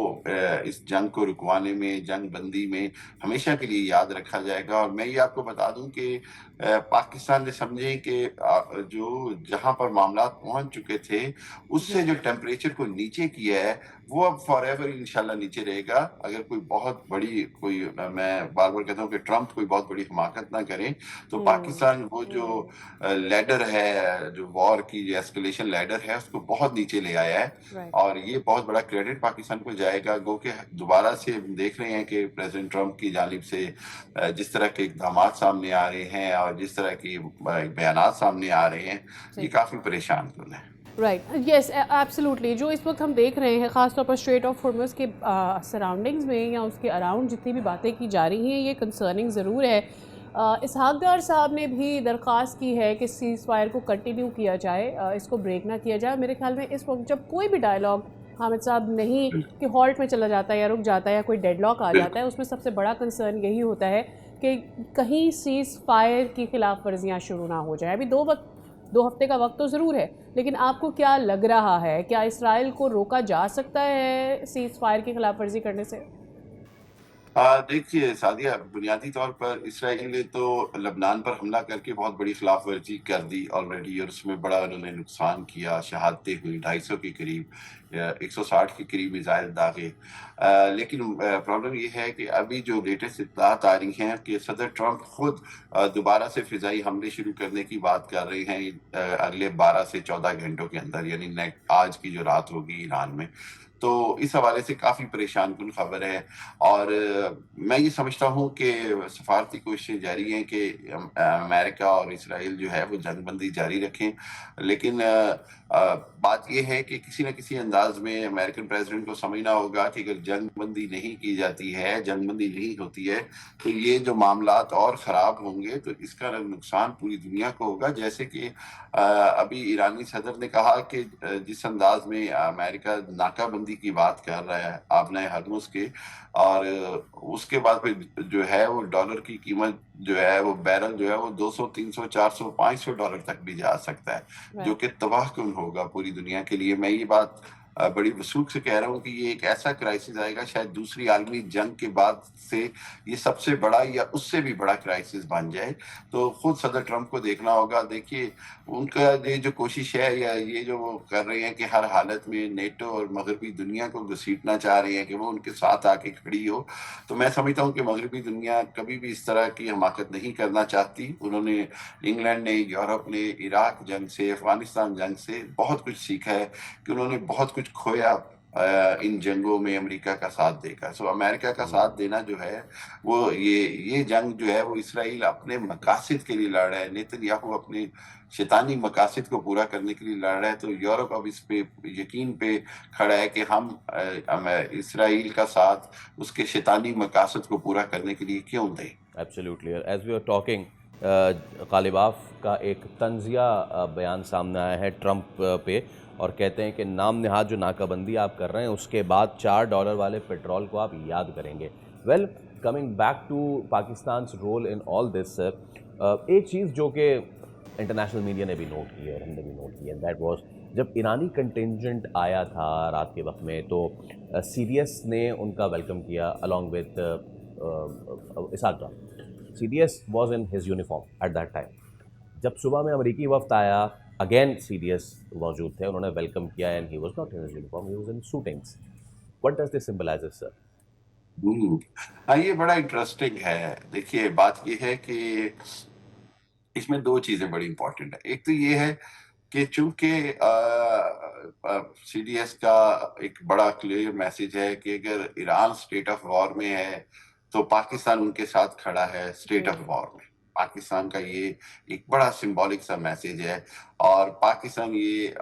[SPEAKER 4] इस जंग को रुकवाने में, जंग बंदी में हमेशा के लिए याद रखा जाएगा। और मैं ये आपको बता दूं कि पाकिस्तान ने समझे कि जो जहां पर मामला पहुंच चुके थे उससे जो टेम्परेचर को नीचे किया है वो अब फॉरएवर इंशाल्लाह नीचे रहेगा। अगर कोई बहुत बड़ी मैं बार बार कहता हूँ कि ट्रम्प कोई बहुत बड़ी हिमाकत ना करें तो पाकिस्तान वो जो लैडर है, जो वॉर की जो एस्केलेशन लैडर है, उसको बहुत नीचे ले आया है और ये बहुत बड़ा क्रेडिट पाकिस्तान को जाएगा। गो के दोबारा से देख रहे हैं कि प्रेसिडेंट ट्रम्प की जानिब से जिस तरह के इक़दाम सामने आ रहे हैं और जिस तरह की बयानात सामने आ रहे हैं, ये काफ़ी परेशान कुन है।
[SPEAKER 2] Right, yes absolutely. जो इस वक्त हम देख रहे हैं ख़ासतौर पर स्ट्रेट ऑफ हॉर्मुज़ के सराउंडिंग्स में या उसके अराउंड जितनी भी बातें की जा रही हैं, ये कंसर्निंग ज़रूर है। इसहाक डार साहब ने भी दरख्वास्त की है कि सीज़ फायर को कंटिन्यू किया जाए, इसको ब्रेक ना किया जाए। मेरे ख्याल में इस वक्त जब कोई भी डायलॉग हामिद साहब नहीं कि हॉल्ट में चला जाता है या रुक जाता है या कोई डेडलॉक आ जाता है, उसमें सबसे बड़ा कंसर्न यही होता है कि कहीं सीज़ फायर की खिलाफ वर्जियाँ शुरू ना हो जाए। अभी 2 हफ्ते का वक्त तो ज़रूर है, लेकिन आपको क्या लग रहा है, क्या इसराइल को रोका जा सकता है सीज़ फायर की खिलाफ वर्जी करने से?
[SPEAKER 4] देखिए सादिया, बुनियादी तौर पर इसराइल ने तो लबनान पर हमला करके बहुत बड़ी खिलाफ वर्जी कर दी ऑलरेडी और उसमें बड़ा उन्होंने नुकसान किया, शहादतें हुई 250 के करीब, 160 के करीब मिसाइल दागे। लेकिन प्रॉब्लम ये है कि अभी जो लेटेस्ट इत्तलात आ रही हैं कि सदर ट्रंप खुद दोबारा से फिजाई हमले शुरू करने की बात कर रहे हैं अगले 12 से 14 घंटों के अंदर, यानी आज की जो रात होगी ईरान में। तो इस हवाले से काफ़ी परेशान कुन खबर है और मैं ये समझता हूँ कि सफारती कोशिशें जारी हैं कि अमेरिका और इसराइल जो है वो जंगबंदी जारी रखें। लेकिन बात यह है कि किसी न किसी अंदाज में अमेरिकन प्रेसिडेंट को समझना होगा कि अगर जंगबंदी नहीं की जाती है, जंगबंदी नहीं होती है, तो ये जो मामलात और ख़राब होंगे, तो इसका नुकसान पूरी दुनिया को होगा। जैसे कि अभी ईरानी सदर ने कहा कि जिस अंदाज में अमेरिका नाकाबंदी की बात कर रहा है आबनाए हरमुज़ के, और उसके बाद फिर जो है वो डॉलर की कीमत जो है वो बैरल जो है वो 200, 300, 400, $500 तक भी जा सकता है, जो कि तबाहकुन होगा पूरी दुनिया के लिए। मैं ये बात बड़ी वसूख से कह रहा हूँ कि ये एक ऐसा क्राइसिस आएगा शायद दूसरी आलमी जंग के बाद से ये सबसे बड़ा या उससे भी बड़ा क्राइसिस बन जाए। तो खुद सदर ट्रंप को देखना होगा। देखिए उनका ये जो कोशिश है या ये जो वो कर रहे हैं कि हर हालत में नेटो और मगरबी दुनिया को घसीटना चाह रहे हैं कि वो उनके साथ आके खड़ी हो, तो मैं समझता हूँ कि मगरबी दुनिया कभी भी इस तरह की हमाकत नहीं करना चाहती। उन्होंने इंग्लैंड ने, यूरोप ने इराक जंग से, अफगानिस्तान जंग से बहुत कुछ सीखा है कि उन्होंने बहुत कुछ खोया इन जंगों में अमेरिका का साथ देकर। सो अमेरिका का साथ देना जो है वो ये जंग जो है वो इसराइल अपने मकासद के लिए लड़ रहा है, नेतन्याहू अपने शैतानी मकासद को पूरा करने के लिए लड़ रहा है। तो यूरोप अब इस पे यकीन पे खड़ा है कि हम इसराइल का साथ उसके शैतानी मकासद को पूरा करने के लिए क्यों दें।
[SPEAKER 1] Absolutely. As we are talking, Ghalibaf का एक तंजिया बयान सामने आया है ट्रंप पे, और कहते हैं कि नाम नहाद जो नाकाबंदी आप कर रहे हैं उसके बाद $4 वाले पेट्रोल को आप याद करेंगे। Well, coming back to Pakistan role in all this, एक चीज़ जो कि इंटरनेशनल मीडिया ने भी नोट की है और हमने भी नोट किया, दैट वाज जब ईरानी कंटिजेंट आया था रात के वक्त में, तो सीडीएस ने उनका वेलकम किया along with Ishaq Dar. CDS was in his uniform at that time. जब सुबह में अमेरिकी वफ्द आया, अगेन सीडीएस मौजूद थे, उन्होंने वेलकम किया and he was not in his uniform, he was in suitings. What does this symbolize, sir?
[SPEAKER 4] हाँ, ये बड़ा इंटरेस्टिंग है। देखिए बात ये है कि इसमें दो चीजें बड़ी इंपॉर्टेंट है। एक तो ये है कि चूंकि सीडीएस का एक बड़ा क्लियर मैसेज है कि अगर ईरान स्टेट ऑफ वॉर में है तो पाकिस्तान उनके साथ खड़ा है स्टेट ऑफ वॉर में। पाकिस्तान का ये एक बड़ा सिंबॉलिक सा मैसेज है, और पाकिस्तान ये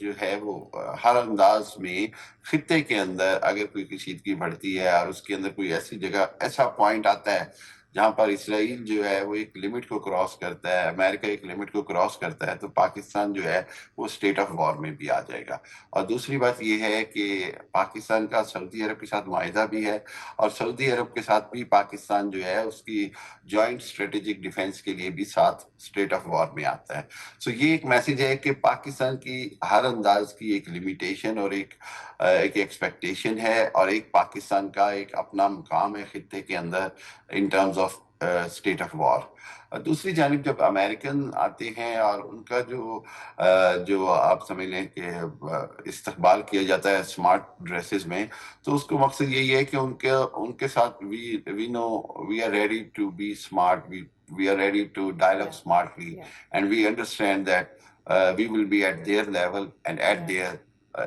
[SPEAKER 4] जो है वो हर अंदाज में खित्ते के अंदर अगर कोई कशीदगी बढ़ती है और उसके अंदर कोई ऐसी जगह, ऐसा पॉइंट आता है जहां पर इसराइल जो है वो एक लिमिट को क्रॉस करता है, अमेरिका एक लिमिट को क्रॉस करता है, तो पाकिस्तान जो है वो स्टेट ऑफ वॉर में भी आ जाएगा। और दूसरी बात ये है कि पाकिस्तान का सऊदी अरब के साथ मुआहिदा भी है, और सऊदी अरब के साथ भी पाकिस्तान जो है उसकी जॉइंट स्ट्रेटेजिक डिफेंस के लिए भी साथ स्टेट ऑफ वॉर में आता है। सो ये एक मैसेज है कि पाकिस्तान की हर अंदाज की एक लिमिटेशन और एक एक्सपेक्टेशन है, और एक पाकिस्तान का एक अपना मुकाम है खित्ते के अंदर in terms of state of war. दूसरी जानिब जब अमेरिकन आते हैं और उनका जो आप समझ लें कि इस्तकबाल किया जाता है स्मार्ट ड्रेसेस में, तो उसको मकसद यही है कि उनके साथ we know we are ready to be smart, we are ready to dialogue smartly, and we understand that we will be at their level and at their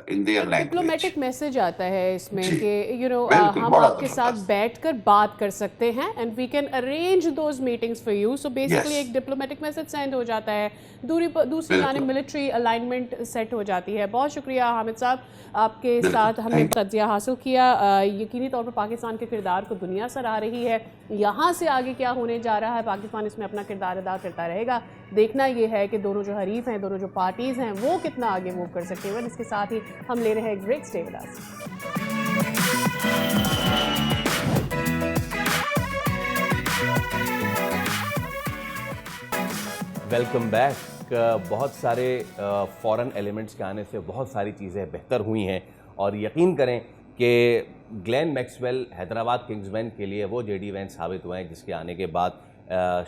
[SPEAKER 4] in their language.
[SPEAKER 2] Diplomatic message आता है इसमें
[SPEAKER 4] जी,
[SPEAKER 2] कि
[SPEAKER 4] बिल्कुल,
[SPEAKER 2] हम
[SPEAKER 4] बड़ा
[SPEAKER 2] आपके साथ
[SPEAKER 4] जबरदस्त।
[SPEAKER 2] बैठकर बात कर सकते हैं and we can arrange those meetings for you. So basically
[SPEAKER 4] Yes.
[SPEAKER 2] एक डिप्लोमेटिक मैसेज सेंड हो जाता है, दूसरी
[SPEAKER 4] बिल्कुल।
[SPEAKER 2] जाने मिलिट्री अलाइनमेंट सेट हो जाती है। बहुत शुक्रिया हामिद साहब, आपके
[SPEAKER 4] बिल्कुल,
[SPEAKER 2] साथ हमने
[SPEAKER 4] thank
[SPEAKER 2] तज्जिया हासिल किया। यकीनी तौर पर पाकिस्तान के किरदार को दुनिया सराह रही है। यहाँ से आगे क्या होने जा रहा है, पाकिस्तान इसमें अपना किरदार अदा करता रहेगा। देखना ये है कि दोनों जो हरीफ हैं, दोनों जो पार्टीज़ हैं, वो कितना आगे मूव कर सकते हैं। इसके साथ ही हम ले रहे हैं एक break. Stay with us.
[SPEAKER 1] Welcome back. बहुत सारे फॉरेन एलिमेंट्स के आने से बहुत सारी चीज़ें बेहतर हुई हैं, और यकीन करें कि ग्लेन मैक्सवेल हैदराबाद किंग्समैन के लिए वो जेडी वैन साबित हुए हैं जिसके आने के बाद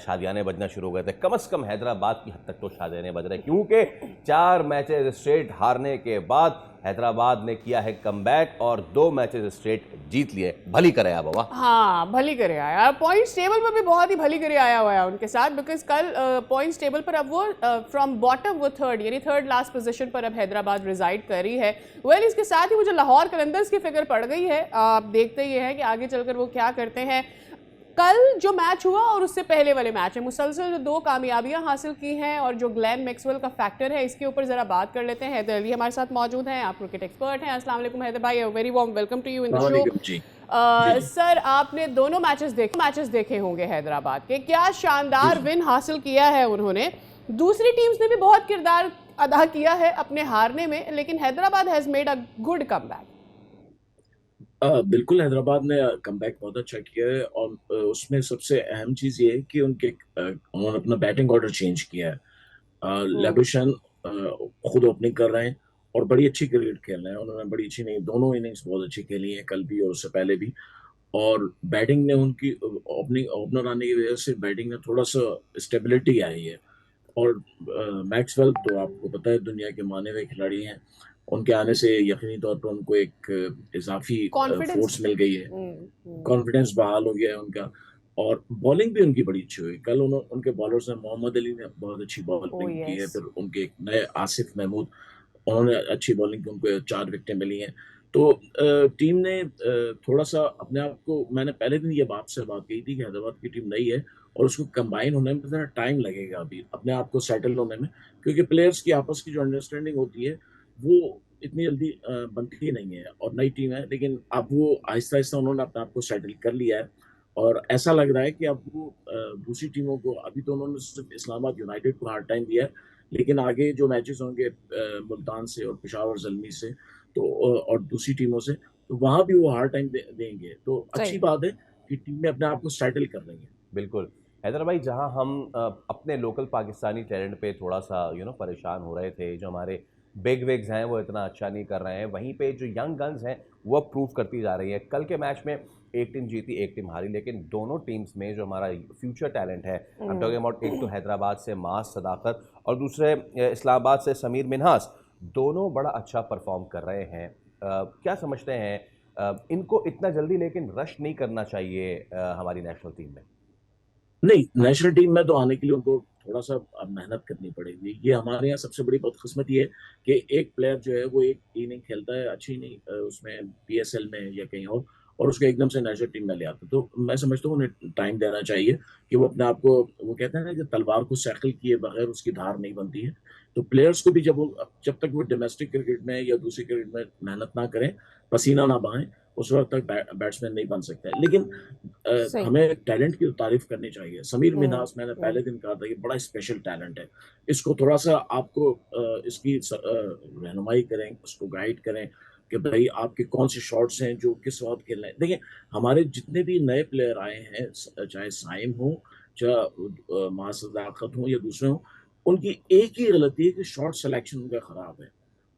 [SPEAKER 1] शादियाने बजना शुरू हो गए थे। कम से कम हैदराबाद की हद तक तो शादियाने बज रहे, क्योंकि 4 मैचेस स्ट्रेट हारने के बाद हैदराबाद ने किया है कमबैक और 2 मैचेस स्ट्रेट जीत लिए। भली करे आया बाबा।
[SPEAKER 2] हाँ, भली करे आया। पॉइंट्स टेबल पर भी बहुत ही भली करे आया हुआ है उनके साथ, बिकॉज कल पॉइंट्स टेबल पर अब वो फ्रॉम बॉटम वो थर्ड, यानी थर्ड लास्ट पोजीशन पर अब हैदराबाद रिजाइड कर रही है। वेल, इसके साथ ही मुझे लाहौर कलंदर्स की फिक्र पड़ गई है। आप देखते ही हैं कि आगे चलकर वो क्या करते हैं। कल जो मैच हुआ और उससे पहले वाले मैच में मुसलसल जो 2 कामयाबियां हासिल की हैं, और जो ग्लेन मैक्सवेल का फैक्टर है, इसके ऊपर जरा बात कर लेते हैं। हैदर अली हमारे साथ मौजूद हैं, आप क्रिकेट एक्सपर्ट हैं। अस्सलाम वालेकुम हैदर भाई, very warm welcome to you in the show. Sir, आपने दोनों मैचेस देखे होंगे हैदराबाद के। क्या शानदार विन हासिल किया है उन्होंने। दूसरी टीम्स ने भी बहुत किरदार अदा किया है अपने हारने में, लेकिन Hyderabad has made a good comeback.
[SPEAKER 5] बिल्कुल, हैदराबाद ने कमबैक बहुत अच्छा किया है, और उसमें सबसे अहम चीज़ ये है कि उन्होंने अपना बैटिंग ऑर्डर चेंज किया है। लेबुशन खुद ओपनिंग कर रहे हैं, और बड़ी अच्छी क्रिकेट खेल रहे हैं। उन्होंने बड़ी अच्छी नहीं, दोनों इनिंग्स बहुत अच्छी खेली हैं, कल भी और उससे पहले भी। और बैटिंग ने उनकी ओपनिंग ओपनर आने की वजह से बैटिंग में थोड़ा सा स्टेबिलिटी आई है। और मैक्सवेल तो आपको पता है दुनिया के माने हुए खिलाड़ी हैं, उनके आने से यकीनी तौर पर उनको एक इजाफी
[SPEAKER 2] कॉन्फिडेंस।
[SPEAKER 5] फोर्स मिल गई है, कॉन्फिडेंस बहाल हो गया है उनका। और बॉलिंग भी उनकी बड़ी अच्छी हुई कल। उनके बॉलर्स ने, मोहम्मद अली ने बहुत अच्छी बॉलिंग की है,
[SPEAKER 2] यस।
[SPEAKER 5] फिर उनके एक नए आसिफ महमूद, उन्होंने अच्छी बॉलिंग की, उनको 4 विकेटें मिली हैं। तो टीम ने थोड़ा सा अपने आप को, मैंने पहले दिन ये बात कही थी कि हैदराबाद की टीम नई है और उसको कंबाइन होने में थोड़ा टाइम लगेगा अभी अपने आप को सेटल होने में, क्योंकि प्लेयर्स की आपस की जो अंडरस्टैंडिंग होती है वो इतनी जल्दी बनती नहीं है, और नई टीम है, लेकिन अब वो आहिस्ता आहिस्ता उन्होंने अपने आप को सेटल कर लिया है। और ऐसा लग रहा है कि अब वो दूसरी टीमों को, अभी तो उन्होंने सिर्फ इस्लामाबाद यूनाइटेड को हार्ड टाइम दिया है, लेकिन आगे जो मैचेस होंगे मुल्तान से और पेशावर जल्मी से, तो और दूसरी टीमों से, तो वहां भी वो हार्ड टाइम देंगे। तो अच्छी
[SPEAKER 2] सही।
[SPEAKER 5] बात है कि टीम में अपने आप को सेटल कर रही है।
[SPEAKER 1] बिल्कुल। हैदर भाई, जहाँ हम अपने लोकल पाकिस्तानी टैलेंट पे थोड़ा सा परेशान हो रहे थे, जो हमारे बिग विग्स हैं वो इतना अच्छा नहीं कर रहे हैं, वहीं पे जो यंग गन्स हैं वो अब प्रूव करती जा रही है। कल के मैच में एक टीम जीती, एक टीम हारी, लेकिन दोनों टीम्स में जो हमारा फ्यूचर टैलेंट है, आई एम टॉकिंग अबाउट, एक तो हैदराबाद से मास सदाकत और दूसरे इस्लामाबाद से समीर मिन्हास, दोनों बड़ा अच्छा परफॉर्म कर रहे हैं। क्या समझते हैं, इनको इतना जल्दी लेकिन रश नहीं करना चाहिए हमारी नेशनल टीम में?
[SPEAKER 5] नहीं, नेशनल टीम में तो आने के लिए उनको थोड़ा सा अब मेहनत करनी पड़ेगी। ये हमारे यहाँ सबसे बड़ी बदकिस्मती है कि एक प्लेयर जो है वो एक इनिंग खेलता है अच्छी नहीं, उसमें पीएसएल में या कहीं और उसको एकदम से नेशनल टीम में ले आते। तो मैं समझता हूँ उन्हें टाइम देना चाहिए कि वो अपने आप को, वो कहते हैं ना कि तलवार को सैकल किए बगैर उसकी धार नहीं बनती है। तो प्लेयर्स को भी जब तक वो डोमेस्टिक क्रिकेट में या दूसरी क्रिकेट में मेहनत ना करें, पसीना ना बहाएं, उस वक्त तक बैट्समैन नहीं बन सकते। लेकिन
[SPEAKER 2] सही।
[SPEAKER 5] हमें टैलेंट की तारीफ करनी चाहिए। समीर
[SPEAKER 2] हम्म,
[SPEAKER 5] मिन्हास, मैंने पहले दिन कहा था कि बड़ा स्पेशल टैलेंट है। इसको थोड़ा सा आपको इसकी रहनुमाई करें, उसको गाइड करें कि भाई आपके कौन से शॉट्स हैं जो किस वक्त खेलना है। देखिए, हमारे जितने भी नए प्लेयर आए हैं, चाहे साइम हो, चाहे मासदाकत हो या दूसरे हो, उनकी एक ही गलती है कि शॉट सिलेक्शन उनका खराब है।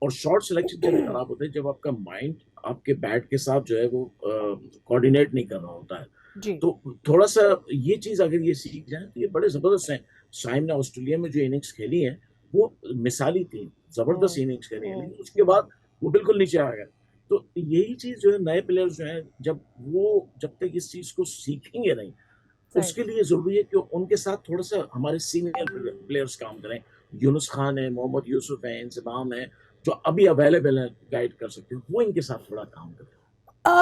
[SPEAKER 5] और शॉट सिलेक्शन जब खराब होता है जब आपका माइंड आपके बैट के साथ जो है वो कोऑर्डिनेट नहीं कर रहा होता है।
[SPEAKER 2] जी।
[SPEAKER 5] तो थोड़ा सा ये चीज अगर ये सीख जाए तो ये बड़े जबरदस्त हैं। साइम ने ऑस्ट्रेलिया में जो इनिंग्स खेली है वो मिसाली थी, जबरदस्त इनिंग्स खेली है, लेकिन उसके बाद वो बिल्कुल नीचे आ गया। तो यही चीज जो है, नए प्लेयर्स जो है, जब तक इस चीज को सीखेंगे नहीं,
[SPEAKER 2] सही।
[SPEAKER 5] उसके लिए जरूरी है कि उनके साथ थोड़ा सा हमारे सीनियर प्लेयर्स काम करें। यूनुस खान है, मोहम्मद यूसुफ है, इंजमाम है, जो अभी अवेलेबल है, गाइड कर सकते हैं, वो इनके साथ थोड़ा काम करें।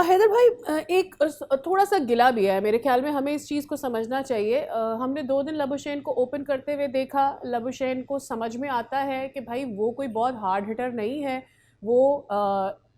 [SPEAKER 2] हैदर भाई, एक थोड़ा सा गिला भी है मेरे ख्याल में, हमें इस चीज़ को समझना चाहिए। हमने 2 दिन लबुशेन को ओपन करते हुए देखा। लबुशेन को समझ में आता है कि भाई वो कोई बहुत हार्ड हिटर नहीं है, वो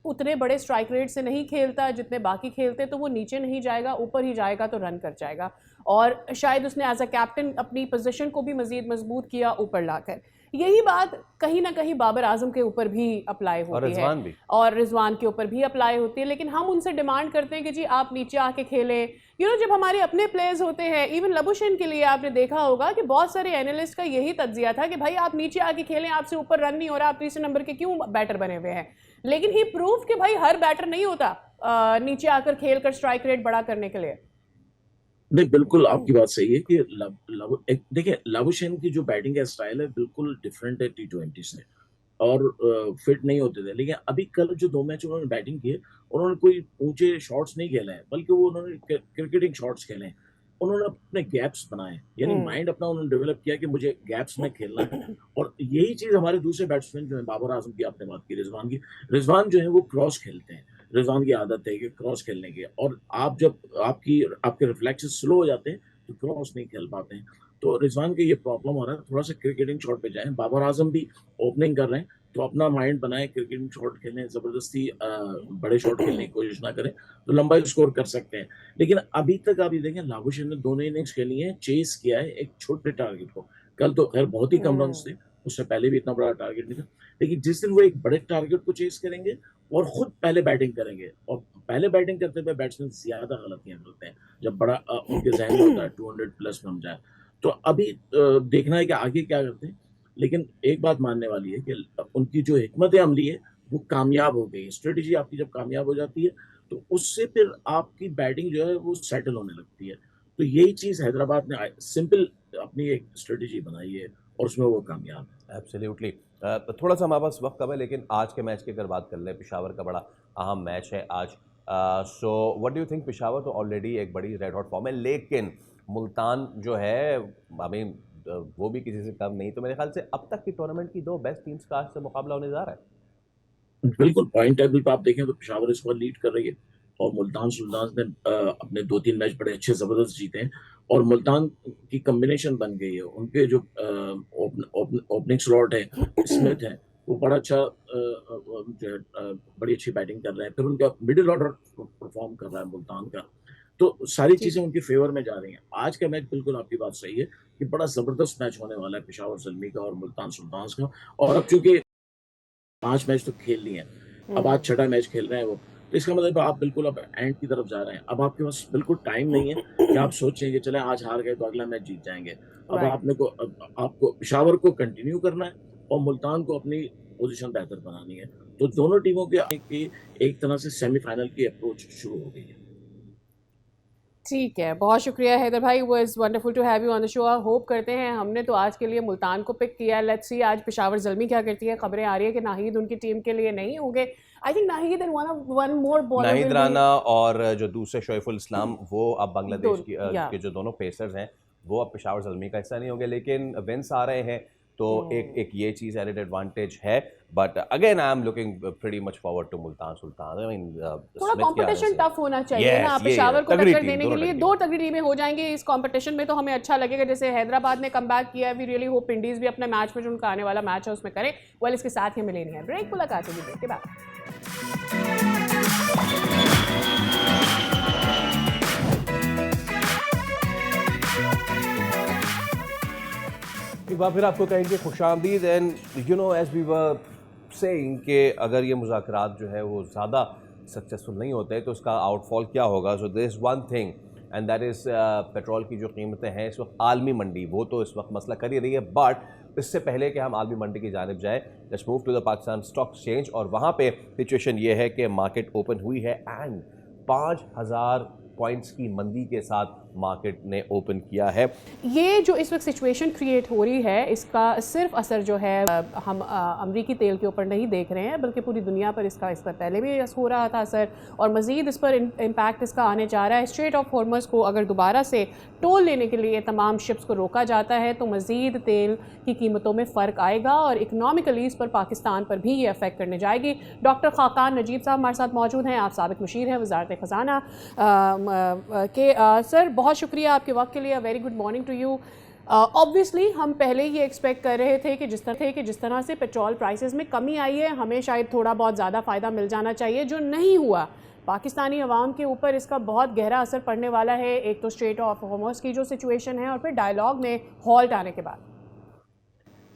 [SPEAKER 2] उतने बड़े स्ट्राइक रेट से नहीं खेलता जितने बाकी खेलते, तो वो नीचे नहीं जाएगा, ऊपर ही जाएगा तो रन कर जाएगा। और शायद उसने एज अ कैप्टन अपनी पोजीशन को भी मज़ीद मजबूत किया ऊपर लाकर। यही बात कहीं ना कहीं बाबर आजम के ऊपर भी अप्लाई होती है और रिजवान के ऊपर भी अप्लाई होती है, लेकिन हम उनसे डिमांड करते हैं कि जी आप नीचे आके खेलें। जब हमारे अपने प्लेयर्स होते हैं, इवन लबुशेन के लिए आपने देखा होगा कि बहुत सारे एनालिस्ट का यही तज्जिया था कि भाई आप नीचे आके खेलें, आपसे ऊपर रन नहीं हो रहा, आप तीसरे नंबर के क्यों बैटर बने हुए हैं। लेकिन ही प्रूव कि भाई हर बैटर नहीं होता नीचे आकर खेल कर स्ट्राइक रेट बड़ा करने के लिए।
[SPEAKER 5] नहीं, बिल्कुल आपकी बात सही है कि देखिए, लबुशेन की जो बैटिंग का स्टाइल है बिल्कुल डिफरेंट है T20 से, और फिट नहीं होते थे। लेकिन अभी कल जो 2 मैच उन्होंने बैटिंग किए, उन्होंने कोई ऊंचे शॉट्स नहीं खेले हैं, बल्कि वो उन्होंने क्रिकेटिंग शॉट्स खेले हैं। उन्होंने अपने गैप्स बनाए, यानी माइंड अपना उन्होंने डेवलप किया कि मुझे गैप्स में खेलना है। और यही चीज हमारे दूसरे बैट्समैन जो है, बाबर आजम की आपने बात की, रिजवान जो है वो क्रॉस खेलते हैं। रिजवान की आदत है कि क्रॉस खेलने की, और आप जब आपके रिफ्लेक्सेस स्लो हो जाते हैं तो क्रॉस नहीं खेल पाते हैं। तो रिजवान के ये प्रॉब्लम हो रहा है, थोड़ा सा क्रिकेटिंग शॉट पे जाएं। बाबर आजम भी ओपनिंग कर रहे हैं, तो अपना माइंड बनाए, क्रिकेटिंग शॉट खेलें, जबरदस्ती बड़े शॉट खेलने की कोशिश ना करें, तो लंबा स्कोर कर सकते हैं। लेकिन अभी तक आप ये देखें, लाबुशेन ने दोनों इनिंग्स खेली है, चेस किया है एक छोटे टारगेट को। कल तो खैर बहुत ही कम रन थे, उससे पहले भी इतना बड़ा टारगेट नहीं था, लेकिन जिस दिन वो एक बड़े टारगेट को चेस करेंगे और खुद पहले बैटिंग करेंगे, और पहले बैटिंग करते हुए बैट्समैन ज्यादा गलतियां करते हैं जब बड़ा उनके जहन में होता है 200 प्लस बन जाए। तो अभी देखना है कि आगे क्या करते हैं। लेकिन एक बात मानने वाली है कि उनकी जो हिकमत अमली है वो कामयाब हो गई। स्ट्रेटेजी आपकी जब कामयाब हो जाती है तो उससे फिर आपकी बैटिंग जो है वो सेटल होने लगती है। तो यही चीज़ हैदराबाद ने सिंपल अपनी एक स्ट्रेटेजी बनाई है और उसमें वो कामयाब है।
[SPEAKER 1] एब्सोल्युटली। थोड़ा सा हमारे पास वक्त कम है, लेकिन आज के मैच की अगर बात कर लें, पेशावर का बड़ा अहम मैच है आज। सो what do you think? Peshawar तो ऑलरेडी एक बड़ी रेड हॉट फॉर्म है, लेकिन मुल्तान जो है, आई मीन, वो भी किसी से कम नहीं। तो मेरे ख्याल से अब तक की टूर्नामेंट की दो बेस्ट टीम्स का आज से मुकाबला होने जा रहा है।
[SPEAKER 5] बिल्कुल, पॉइंट टेबल पे आप देखें तो पेशावर इस बार लीड कर रही है और मुल्तान सुल्तान ने अपने 2-3 मैच बड़े अच्छे ज़बरदस्त जीते हैं और मुल्तान की कॉम्बिनेशन बन गई है। उनके जो ओपनिंग स्लॉट है, स्मिथ है, वो बड़ा अच्छा जो है बड़ी अच्छी बैटिंग कर रहे हैं। फिर उनका मिडिल ऑर्डर परफॉर्म कर रहा है मुल्तान का। तो सारी
[SPEAKER 2] जी।
[SPEAKER 5] चीज़ें उनके फेवर में जा रही हैं। आज का मैच बिल्कुल आपकी बात सही है कि बड़ा ज़बरदस्त मैच होने वाला है पेशावर ज़ल्मी का और मुल्तान सुल्तान्स का। और अब चूँकि 5 मैच तो खेल लिए हैं, अब आज छठा मैच खेल रहे हैं वो। तो इसका मतलब आप बिल्कुल अब एंड की तरफ जा रहे हैं। अब आपके पास बिल्कुल टाइम नहीं है कि आप सोचें कि चलें आज हार गए तो अगला मैच जीत जाएँगे। अब
[SPEAKER 2] राइट।
[SPEAKER 5] आपको पेशावर को कंटिन्यू करना है और मुल्तान को अपनी पोज़ीशन बेहतर बनानी है। तो दोनों टीमों की एक तरह से सेमीफ़ाइनल की अप्रोच शुरू हो गई है।
[SPEAKER 2] ठीक है, बहुत शुक्रिया हैदर भाई, was wonderful to have you on the show. Hope करते हैं, हमने तो आज के लिए मुल्तान को पिक किया है, लेट्स सी आज पेशावर ज़ल्मी क्या करती है। खबरें आ रही है कि नाहीद उनकी टीम के लिए नहीं होंगे। I think Nahid and one more bowler
[SPEAKER 1] Nahid Rana और जो दूसरे शोएफुल इस्लाम, वो अब बांग्लादेश
[SPEAKER 2] या
[SPEAKER 1] के जो दोनों पेसर्स हैं, वो अब पेशावर ज़ल्मी का हिस्सा नहीं होंगे, लेकिन विंस आ रहे हैं तो एक ये चीज़ एडेड एडवांटेज है। But again I am looking pretty much forward to Multan Sultan. I mean,
[SPEAKER 2] थोड़ा कंपटीशन टफ होना चाहिए ना
[SPEAKER 1] यस,
[SPEAKER 2] पेशावर को
[SPEAKER 1] तगड़ी
[SPEAKER 2] टक्कर
[SPEAKER 1] टीम,
[SPEAKER 2] देने के
[SPEAKER 1] दोनों
[SPEAKER 2] लिए।
[SPEAKER 1] तगड़ी
[SPEAKER 2] दो तगड़ी टीमें हो जाएंगी इस कंपटीशन में तो हमें अच्छा लगेगा। जैसे हैदराबाद ने कमबैक किया है, वी रियली होप इंडीज भी अपने मैच में जो उनका आने वाला मैच है उसमें करे वेल। इसके साथ ही हमें लेनी है ब्रेक, मुलाकात होगी ब्रेक के बाद।
[SPEAKER 1] एक बार फिर आपको कहेंगे खुशामदीद। And you know, as we were saying कि अगर ये मुज़ाकरात जो है वो ज़्यादा सक्सेसफुल नहीं होते तो उसका आउटफॉल क्या होगा। So this one thing and that is petrol की जो कीमतें हैं इस वक्त आलमी मंडी, वो तो इस वक्त मसला कर ही रही है। बट इससे पहले कि हम आलमी मंडी की जानिब जाए, let's move to the Pakistan stock exchange. और वहाँ पे सिचुएशन ये है कि मार्केट ओपन हुई है एंड 5000 पॉइंट्स की मंदी के साथ मार्केट ने ओपन किया है।
[SPEAKER 2] ये जो इस वक्त सिचुएशन क्रिएट हो रही है, इसका सिर्फ असर जो है हम अमरीकी तेल के ऊपर नहीं देख रहे हैं, बल्कि पूरी दुनिया पर इसका पहले भी हो रहा था असर, और मज़ीद इस पर इम्पैक्ट इसका आने जा रहा है। स्ट्रेट ऑफ हॉर्मज़ को अगर दोबारा से टोल लेने के लिए तमाम शिप्स को रोका जाता है तो मज़ीद तेल की कीमतों में फ़र्क आएगा और इकनॉमिकली इस पर पाकिस्तान पर भी ये अफेक्ट करने जाएगी। डॉक्टर खाकान नजीब साहब हमारे साथ मौजूद हैं, आप साबिक मुशीर हैं वज़ारत ख़ज़ाना के। सर, बहुत शुक्रिया आपके वक्त के लिए। Very good morning to you. Obviously हम पहले ही एक्सपेक्ट कर रहे थे कि जिस तरह से पेट्रोल प्राइसेस में कमी आई है, हमें शायद थोड़ा बहुत ज़्यादा फ़ायदा मिल जाना चाहिए, जो नहीं हुआ। पाकिस्तानी अवाम के ऊपर इसका बहुत गहरा असर पड़ने वाला है। एक तो स्ट्रेट ऑफ हॉर्मज़ की जो सिचुएशन है और फिर डायलॉग में हॉल्ट आने के बाद।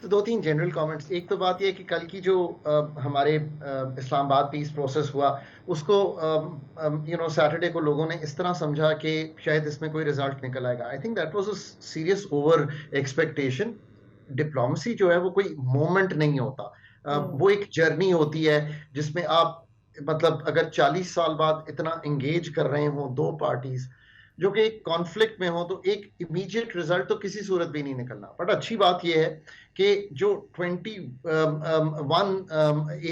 [SPEAKER 6] तो 2-3 जनरल कमेंट्स। एक तो बात यह कि कल की जो हमारे इस्लामाबाद पीस प्रोसेस हुआ उसको सैटरडे को लोगों ने इस तरह समझा कि शायद इसमें कोई रिजल्ट निकल आएगा। I think that was a serious over expectation. Diplomacy जो है वो कोई मोमेंट नहीं होता, वो एक जर्नी होती है जिसमें आप मतलब अगर 40 साल बाद इतना एंगेज कर रहे हो दो पार्टीज जो कि एक कॉन्फ्लिक्ट में हो तो एक इमीडिएट रिजल्ट तो किसी सूरत भी नहीं निकलना। बट अच्छी बात यह है कि जो 21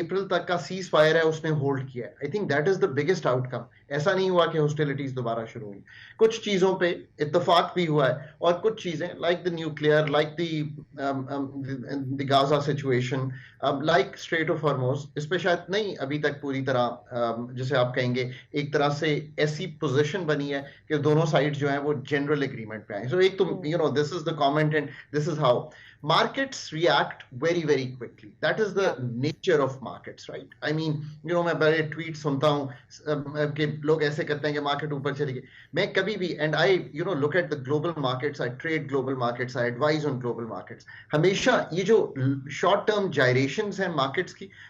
[SPEAKER 6] अप्रैल तक का सीज फायर है उसने होल्ड किया है। I think that is the biggest outcome. ऐसा नहीं हुआ कि हॉस्टिलिटीज दोबारा शुरू हुई, कुछ चीजों पे इत्तेफाक भी हुआ है और कुछ चीजें like the nuclear, like the Gaza situation, like straight of Hormuz, इस पे शायद नहीं अभी तक पूरी तरह जैसे आप कहेंगे एक तरह से ऐसी पोजीशन बनी है कि दोनों साइड जो है वो जनरल एग्रीमेंट पे आए। सो एक तो this is the comment and this is how markets react very very quickly. That is the nature of markets, right? I mean, मैं बड़े ट्वीट सुनता हूँ कि लोग ऐसे करते हैं कि मार्केट ऊपर चली गई। मैं कभी भी and I look at the global markets, I trade global markets, I advise on global markets. हमेशा ये जो short term gyrations हैं मार्केट्स की,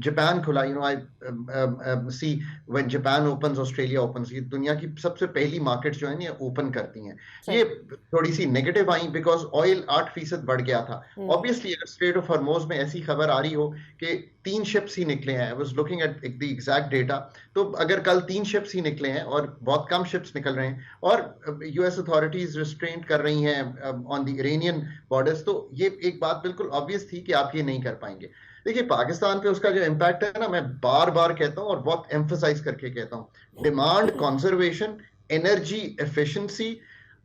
[SPEAKER 6] जापान खुला, I see when Japan opens, Australia opens, ये दुनिया की सबसे पहली मार्केट्स जो है ना ओपन करती हैं। ये थोड़ी सी नेगेटिव आई बिकॉज ऑयल 8% 10% बढ़ गया था। ऑब्वियसली अगर स्ट्रेट ऑफ हॉर्मोज में ऐसी खबर आ रही हो कि 3 शिप्स ही निकले हैं, I was looking at the exact data, तो अगर कल 3 शिप्स ही निकले हैं और बहुत कम शिप्स निकल रहे हैं और यूएस अथॉरिटीज रिस्ट्रेंट कर रही हैं ऑन द इरानियन बॉर्डर्स, तो ये एक बात बिल्कुल ऑब्वियस थी कि आप ये नहीं कर पाएंगे। देखिए पाकिस्तान पे उसका जो इम्पैक्ट है ना, मैं बार बार कहता हूँ और बहुत एम्फसाइज करके कहता हूँ, डिमांड कंजर्वेशन, एनर्जी एफिशिएंसी,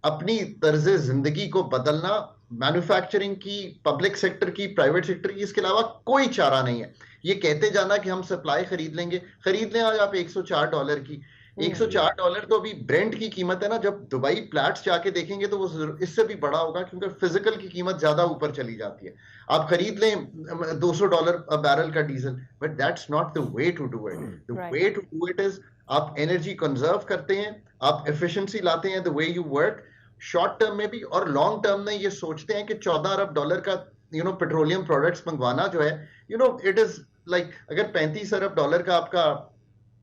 [SPEAKER 6] अपनी तर्ज जिंदगी को बदलना, मैन्युफैक्चरिंग की, पब्लिक सेक्टर की, प्राइवेट सेक्टर की, इसके अलावा कोई चारा नहीं है। ये कहते जाना कि हम सप्लाई खरीद लें आज आप $104 की, $104 तो अभी ब्रेंट की कीमत है ना, जब दुबई प्लैट्स जाके देखेंगे तो वो इससे भी बड़ा होगा क्योंकि फिजिकल की कीमत ज्यादा ऊपर चली जाती है। आप खरीद लें $200 बैरल का diesel, but that's not the way to do it. The way to do it is आप एनर्जी कंजर्व करते हैं, आप एफिशिएंसी लाते हैं, the way you work short term में भी और लॉन्ग टर्म में। ये सोचते हैं कि $14 अरब का पेट्रोलियम प्रोडक्ट्स मंगवाना जो है, इट इज लाइक अगर $35 अरब का आपका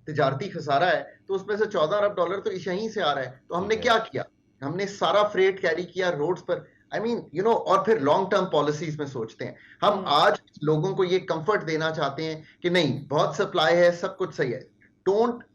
[SPEAKER 6] तिजारती खसारा है तो उसमें से $14 अरब तो यहीं से आ रहा है। तो हमने क्या किया, हमने सारा फ्रेट कैरी किया रोड्स पर, आई मीन और फिर लॉन्ग टर्म पॉलिसीज में सोचते हैं। हम आज लोगों को ये कंफर्ट देना चाहते हैं कि नहीं, बहुत सप्लाई है, सब कुछ सही है। Don't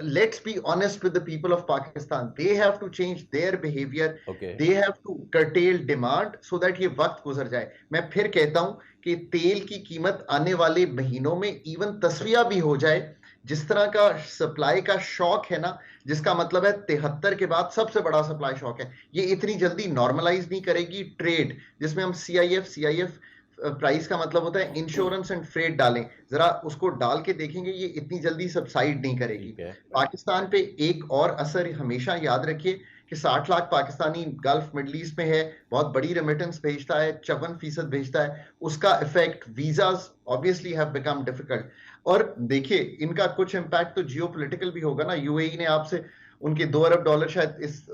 [SPEAKER 6] let's be honest with the people of Pakistan. They have to change their behavior.
[SPEAKER 1] Okay.
[SPEAKER 6] They have to curtail demand so that ये वक्त गुजर जाए। मैं फिर कहता हूं कि तेल की कीमत आने वाले महीनों में इवन तस्वीया भी हो जाए। जिस तरह का सप्लाई का शॉक है ना, जिसका मतलब है 73 के बाद सबसे बड़ा सप्लाई शॉक है, ये इतनी जल्दी नॉर्मलाइज नहीं करेगी ट्रेड, जिसमें हम सीआईएफ प्राइस का मतलब होता है इंश्योरेंस एंड फ्रेट डालें, जरा उसको डाल के देखेंगे, ये इतनी जल्दी सबसाइड नहीं करेगी। पाकिस्तान पे एक और असर हमेशा याद रखिए कि 60 lakh Pakistani gulf middle east में है, बहुत बड़ी रेमिटेंस भेजता है, 54% भेजता है, उसका effect visas obviously have become difficult. और देखिए इनका कुछ इम्पैक्ट तो जियोपॉलिटिकल भी होगा ना। यूएई ने आपसे उनके $2 अरब शायद इस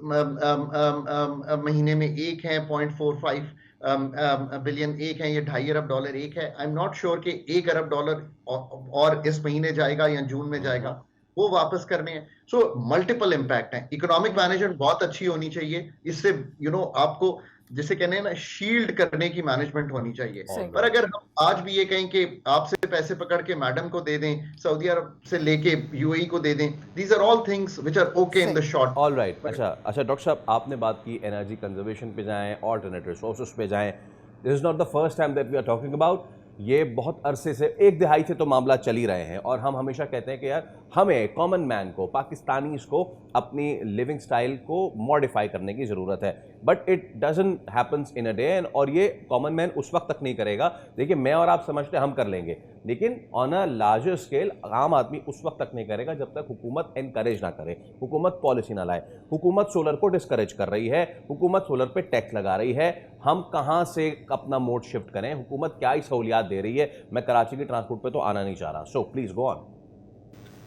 [SPEAKER 6] महीने में एक है, 0.45 बिलियन एक है, ये $2.5 अरब एक है। आई एम नॉट श्योर कि $1 अरब और इस महीने जाएगा या जून में जाएगा, वो वापस करने हैं। सो मल्टीपल इम्पैक्ट है। इकोनॉमिक मैनेजमेंट बहुत अच्छी होनी चाहिए, इससे आपको जिसे कहने हैं ना, शील्ड करने की मैनेजमेंट होनी चाहिए। पर अगर हम आज भी ये कहें कि आपसे पैसे पकड़ के मैडम को दे दें, सऊदी अरब से लेके यूएई को दे दें, these are all things which are okay in the short.
[SPEAKER 1] All right. अच्छा डॉक्टर साहब, आपने बात की एनर्जी कंजर्वेशन पे जाएं, ऑल्टरनेटिव रिसोर्सेज पे जाएं। This is not the first time that we are talking about. ये बहुत अरसे से, एक दिहाई से तो मामला चल ही रहे हैं और हम हमेशा कहते हैं कि यार हमें कॉमन मैन को, पाकिस्तानीज़ को अपनी लिविंग स्टाइल को मॉडिफाई करने की ज़रूरत है। But it doesn't happens in a day, और ये कॉमन मैन उस वक्त तक नहीं करेगा। देखिए मैं और आप समझते हैं हम कर लेंगे, लेकिन ऑन अ लार्जर स्केल आम आदमी उस वक्त तक नहीं करेगा जब तक हुकूमत एनकरेज ना करे, हुकूमत पॉलिसी ना लाए। हुकूमत सोलर को डिस्करेज कर रही है, हुकूमत सोलर पे टैक्स लगा रही है। हम कहाँ से अपना मोड शिफ्ट करें? हुकूमत क्या ही सहूलियात दे रही है? मैं कराची की ट्रांसपोर्ट पे तो आना नहीं चाह रहा। So please go on.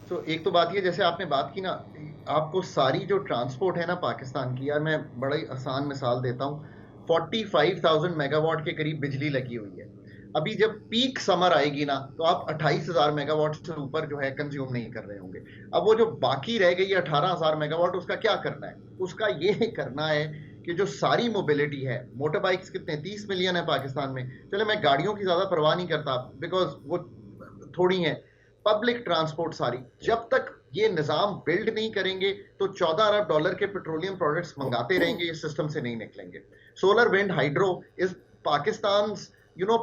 [SPEAKER 6] तो एक तो बात ये, जैसे आपने बात की ना, आपको सारी जो ट्रांसपोर्ट है ना पाकिस्तान की, यार मैं बड़ा ही आसान मिसाल देता हूँ, 45,000 मेगावाट के करीब बिजली लगी हुई है। अभी जब पीक समर आएगी ना, तो आप 28,000 मेगावाट से ऊपर जो है कंज्यूम नहीं कर रहे होंगे। अब वो जो बाकी रह गई 18,000 मेगावाट, उसका क्या करना है? उसका ये करना है कि जो सारी मोबिलिटी है, मोटर बाइक्स कितने 30 मिलियन है पाकिस्तान में, चले मैं गाड़ियों की ज्यादा परवाह नहीं करता बिकॉज वो थोड़ी हैं, पब्लिक ट्रांसपोर्ट सारी, जब तक ये निजाम बिल्ड नहीं करेंगे तो $14 अरब के पेट्रोलियम प्रोडक्ट्स मंगाते रहेंगे, ये सिस्टम से नहीं निकलेंगे। Solar, wind, hydro is Pakistan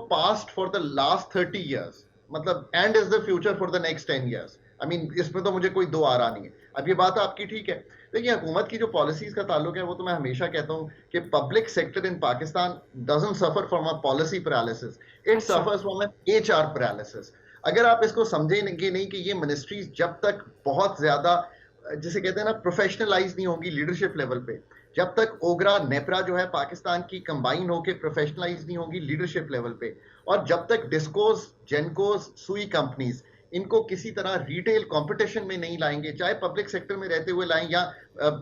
[SPEAKER 6] past for the last 30 years, मतलब and is the future for the next 10 years. I mean, इसमें तो मुझे कोई दो आ रहा नहीं है। अब ये बात आपकी ठीक है, देखिए हुकूमत की जो पॉलिसीज का ताल्लुक है, वो तो मैं हमेशा कहता हूँ कि public sector in Pakistan doesn't suffer from a policy paralysis, it suffers from an HR paralysis. अगर आप इसको समझेंगे नहीं कि ये मिनिस्ट्रीज जब तक बहुत ज्यादा, जिसे कहते हैं ना, प्रोफेशनलाइज नहीं होंगी लीडरशिप लेवल पे, जब तक ओगरा नेपरा जो है पाकिस्तान की कंबाइन होकर प्रोफेशनलाइज नहीं होंगी लीडरशिप लेवल पे, और जब तक डिस्कोज, जेनकोज, सुई कंपनीज इनको किसी तरह रिटेल कंपटीशन में नहीं लाएंगे, चाहे पब्लिक सेक्टर में रहते हुए लाएं या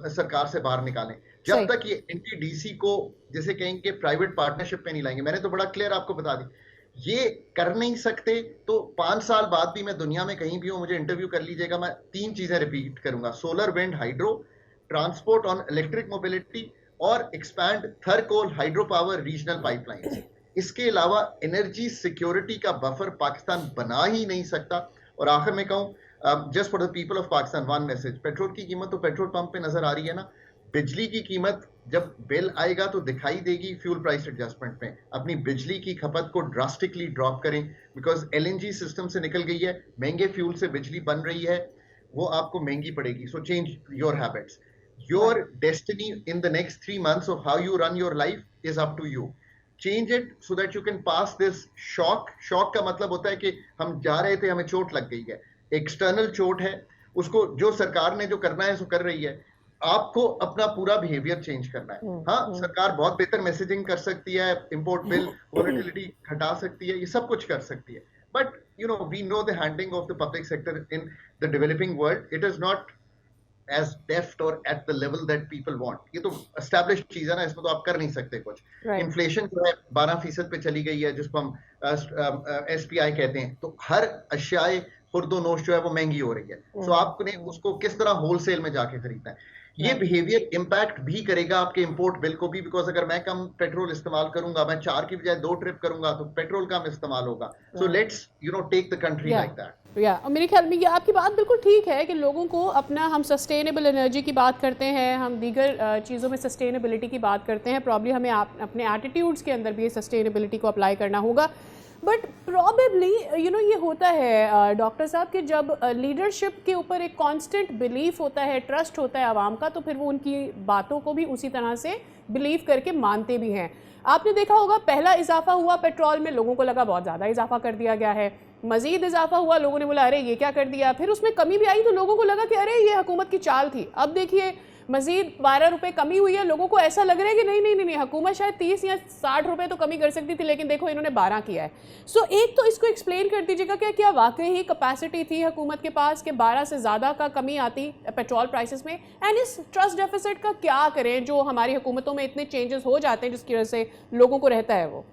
[SPEAKER 6] सरकार से बाहर निकालें, जब तक ये एनटीडीसी को जिसे कहेंगे प्राइवेट पार्टनरशिप पे नहीं लाएंगे, मैंने तो बड़ा क्लियर आपको बता दी, ये कर नहीं सकते। तो 5 साल बाद भी मैं दुनिया में कहीं भी हूं, मुझे इंटरव्यू कर लीजिएगा, मैं 3 चीजें रिपीट करूंगा: solar, wind, hydro, transport on electric mobility, और expand Thar coal hydro power regional pipelines. इसके अलावा एनर्जी सिक्योरिटी का बफर पाकिस्तान बना ही नहीं सकता। और आखिर में कहूँ, just for the people of Pakistan one message, petrol की कीमत तो पेट्रोल पंप पे नजर आ रही है ना, बिजली की कीमत जब बिल आएगा तो दिखाई देगी फ्यूल प्राइस एडजस्टमेंट में। अपनी बिजली की खपत को ड्रास्टिकली ड्रॉप करें, बिकॉज एलएनजी सिस्टम से निकल गई है, महंगे फ्यूल से बिजली बन रही है, वो आपको महंगी पड़ेगी। So change your habits. Your destiny in the next 3 months of how you run your life is up to you. Change it so that you can pass this shock. Shock का मतलब होता है कि हम जा रहे थे, हमें चोट लग गई है, एक्सटर्नल चोट है, उसको जो सरकार ने जो करना है सो कर रही है। आपको अपना पूरा बिहेवियर चेंज करना है। हाँ, सरकार बहुत बेहतर मैसेजिंग कर सकती है, इंपोर्ट बिल वोलेटिलिटी घटा सकती है, ये सब कुछ कर सकती है, but you know, we know the handling of the public sector in the developing world, it is not as deft or at the level that people want. ये तो established चीज है ना, इसमें तो आप कर नहीं सकते कुछ। इन्फ्लेशन जो है 12% पे चली गई है, जिसको हम SPI कहते हैं, तो हर अशियाए खुर्दो नोश जो है वो महंगी हो रही है। सो आपने उसको किस तरह होलसेल में जाके खरीदना है। ये बिहेवियर इम्पैक्ट भी करेगा आपके इंपोर्ट बिल को भी, बिकॉज अगर मैं कम पेट्रोल इस्तेमाल करूंगा, मैं 4 की बजाय 2 ट्रिप करूंगा, तो पेट्रोल कम इस्तेमाल होगा। So let's take the country like that.
[SPEAKER 2] और मेरे ख्याल में ये आपकी बात बिल्कुल ठीक है कि लोगों को अपना, हम सस्टेनेबल एनर्जी की बात करते हैं, हम दीगर चीज़ों में सस्टेनेबिलिटी की बात करते हैं, प्रॉब्ली हमें अपने एटीट्यूड्स के अंदर भी सस्टेनेबिलिटी को अप्लाई करना होगा। बट प्रॉबेबली ये होता है डॉक्टर साहब कि जब लीडरशिप के ऊपर एक कांस्टेंट बिलीफ होता है, ट्रस्ट होता है आवाम का, तो फिर वो उनकी बातों को भी उसी तरह से बिलीव करके मानते भी हैं। आपने देखा होगा पहला इजाफा हुआ पेट्रोल में, लोगों को लगा बहुत ज़्यादा इजाफा कर दिया गया है, मजीद इजाफा हुआ, लोगों ने बोला अरे ये क्या कर दिया, फिर उसमें कमी भी आई तो लोगों को लगा कि अरे ये हुकूमत की चाल थी। अब देखिए मजीद 12 रुपये कमी हुई है, लोगों को ऐसा लग रहा है कि नहीं हुकूमत शायद 30 या 60 रुपये तो कमी कर सकती थी, लेकिन देखो इन्होंने 12 किया है। सो एक तो इसको एक्सप्लेन कर दीजिएगा कि क्या वाकई ही कैपेसिटी थी हुकूमत के पास कि 12 से ज़्यादा का कमी आती पेट्रोल प्राइसेस में, एंड इस ट्रस्ट डेफिसिट का क्या करें जो हमारी हुकूमतों में इतने चेंजेस हो जाते हैं जिसकी वजह से लोगों को रहता है वो।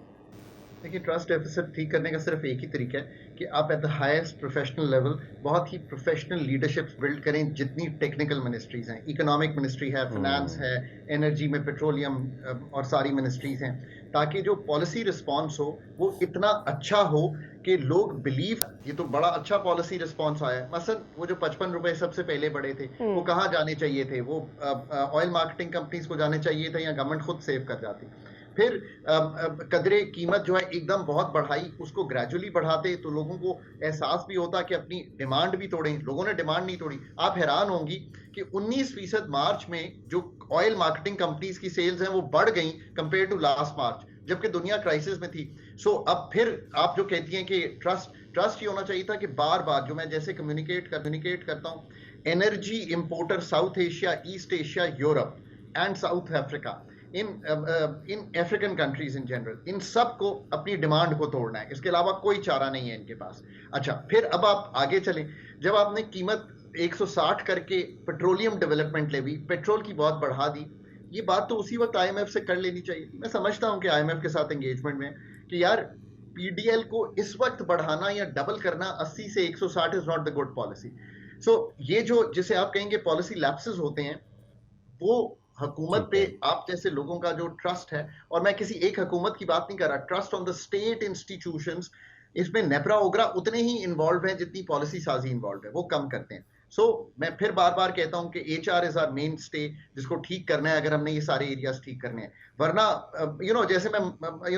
[SPEAKER 6] देखिए, ट्रस्ट डेफिसिट ठीक करने का सिर्फ एक ही तरीका है कि आप at the highest professional level बहुत ही प्रोफेशनल लीडरशिप बिल्ड करें। जितनी टेक्निकल मिनिस्ट्रीज हैं, इकोनॉमिक मिनिस्ट्री है, फाइनेंस है, एनर्जी में पेट्रोलियम और सारी मिनिस्ट्रीज हैं, ताकि जो पॉलिसी रिस्पॉन्स हो वो इतना अच्छा हो कि लोग बिलीव, ये तो बड़ा अच्छा पॉलिसी रिस्पॉन्स आया है। मसलन वो जो 55 रुपए सबसे पहले बढ़े थे, वो कहाँ जाने चाहिए थे? वो ऑयल मार्केटिंग कंपनीज को जाने चाहिए थे या गवर्नमेंट खुद सेव कर जाती? फिर कदरे कीमत जो है एकदम बहुत बढ़ाई, उसको ग्रेजुअली बढ़ाते तो लोगों को एहसास भी होता कि अपनी डिमांड भी तोड़ें। लोगों ने डिमांड नहीं तोड़ी। आप हैरान होंगी कि 19% मार्च में जो ऑयल मार्केटिंग कंपनीज की सेल्स हैं वो बढ़ गई कंपेयर टू लास्ट मार्च, जबकि दुनिया क्राइसिस में थी। सो अब फिर आप जो कहती हैं कि ट्रस्ट ये होना चाहिए था कि बार बार जो मैं जैसे कम्युनिकेट करता हूँ, energy importer South Asia, East Asia, Europe and South Africa, in African countries in general, इन सब को अपनी डिमांड को तोड़ना है, इसके अलावा कोई चारा नहीं है इनके पास। अच्छा, फिर अब आप आगे चलें। जब आपने कीमत 160 करके पेट्रोलियम डेवलपमेंट लेवी, पेट्रोल की बहुत बढ़ा दी, ये बात तो उसी वक्त IMF से कर लेनी चाहिए। मैं समझता हूं कि IMF के साथ एंगेजमेंट में कि यार PDL को इस वक्त बढ़ाना या डबल करना 80 से 160 is not the good policy. So ये जो जिसे आप कहेंगे पॉलिसी लैप्सेस होते हैं, वो हुकूमत पे आप जैसे लोगों का जो ट्रस्ट है, और मैं किसी एक हुकूमत की बात नहीं कर रहा, trust on the state institutions, इसमें नेपरा ओगरा उतने ही इन्वॉल्व हैं जितनी पॉलिसी साजी इन्वॉल्व है, वो कम करते हैं। सो मैं फिर बार बार कहता हूं कि HR is our mainstay, जिसको ठीक करना है अगर हमने ये सारे एरियाज ठीक करने हैं। वरना जैसे मैं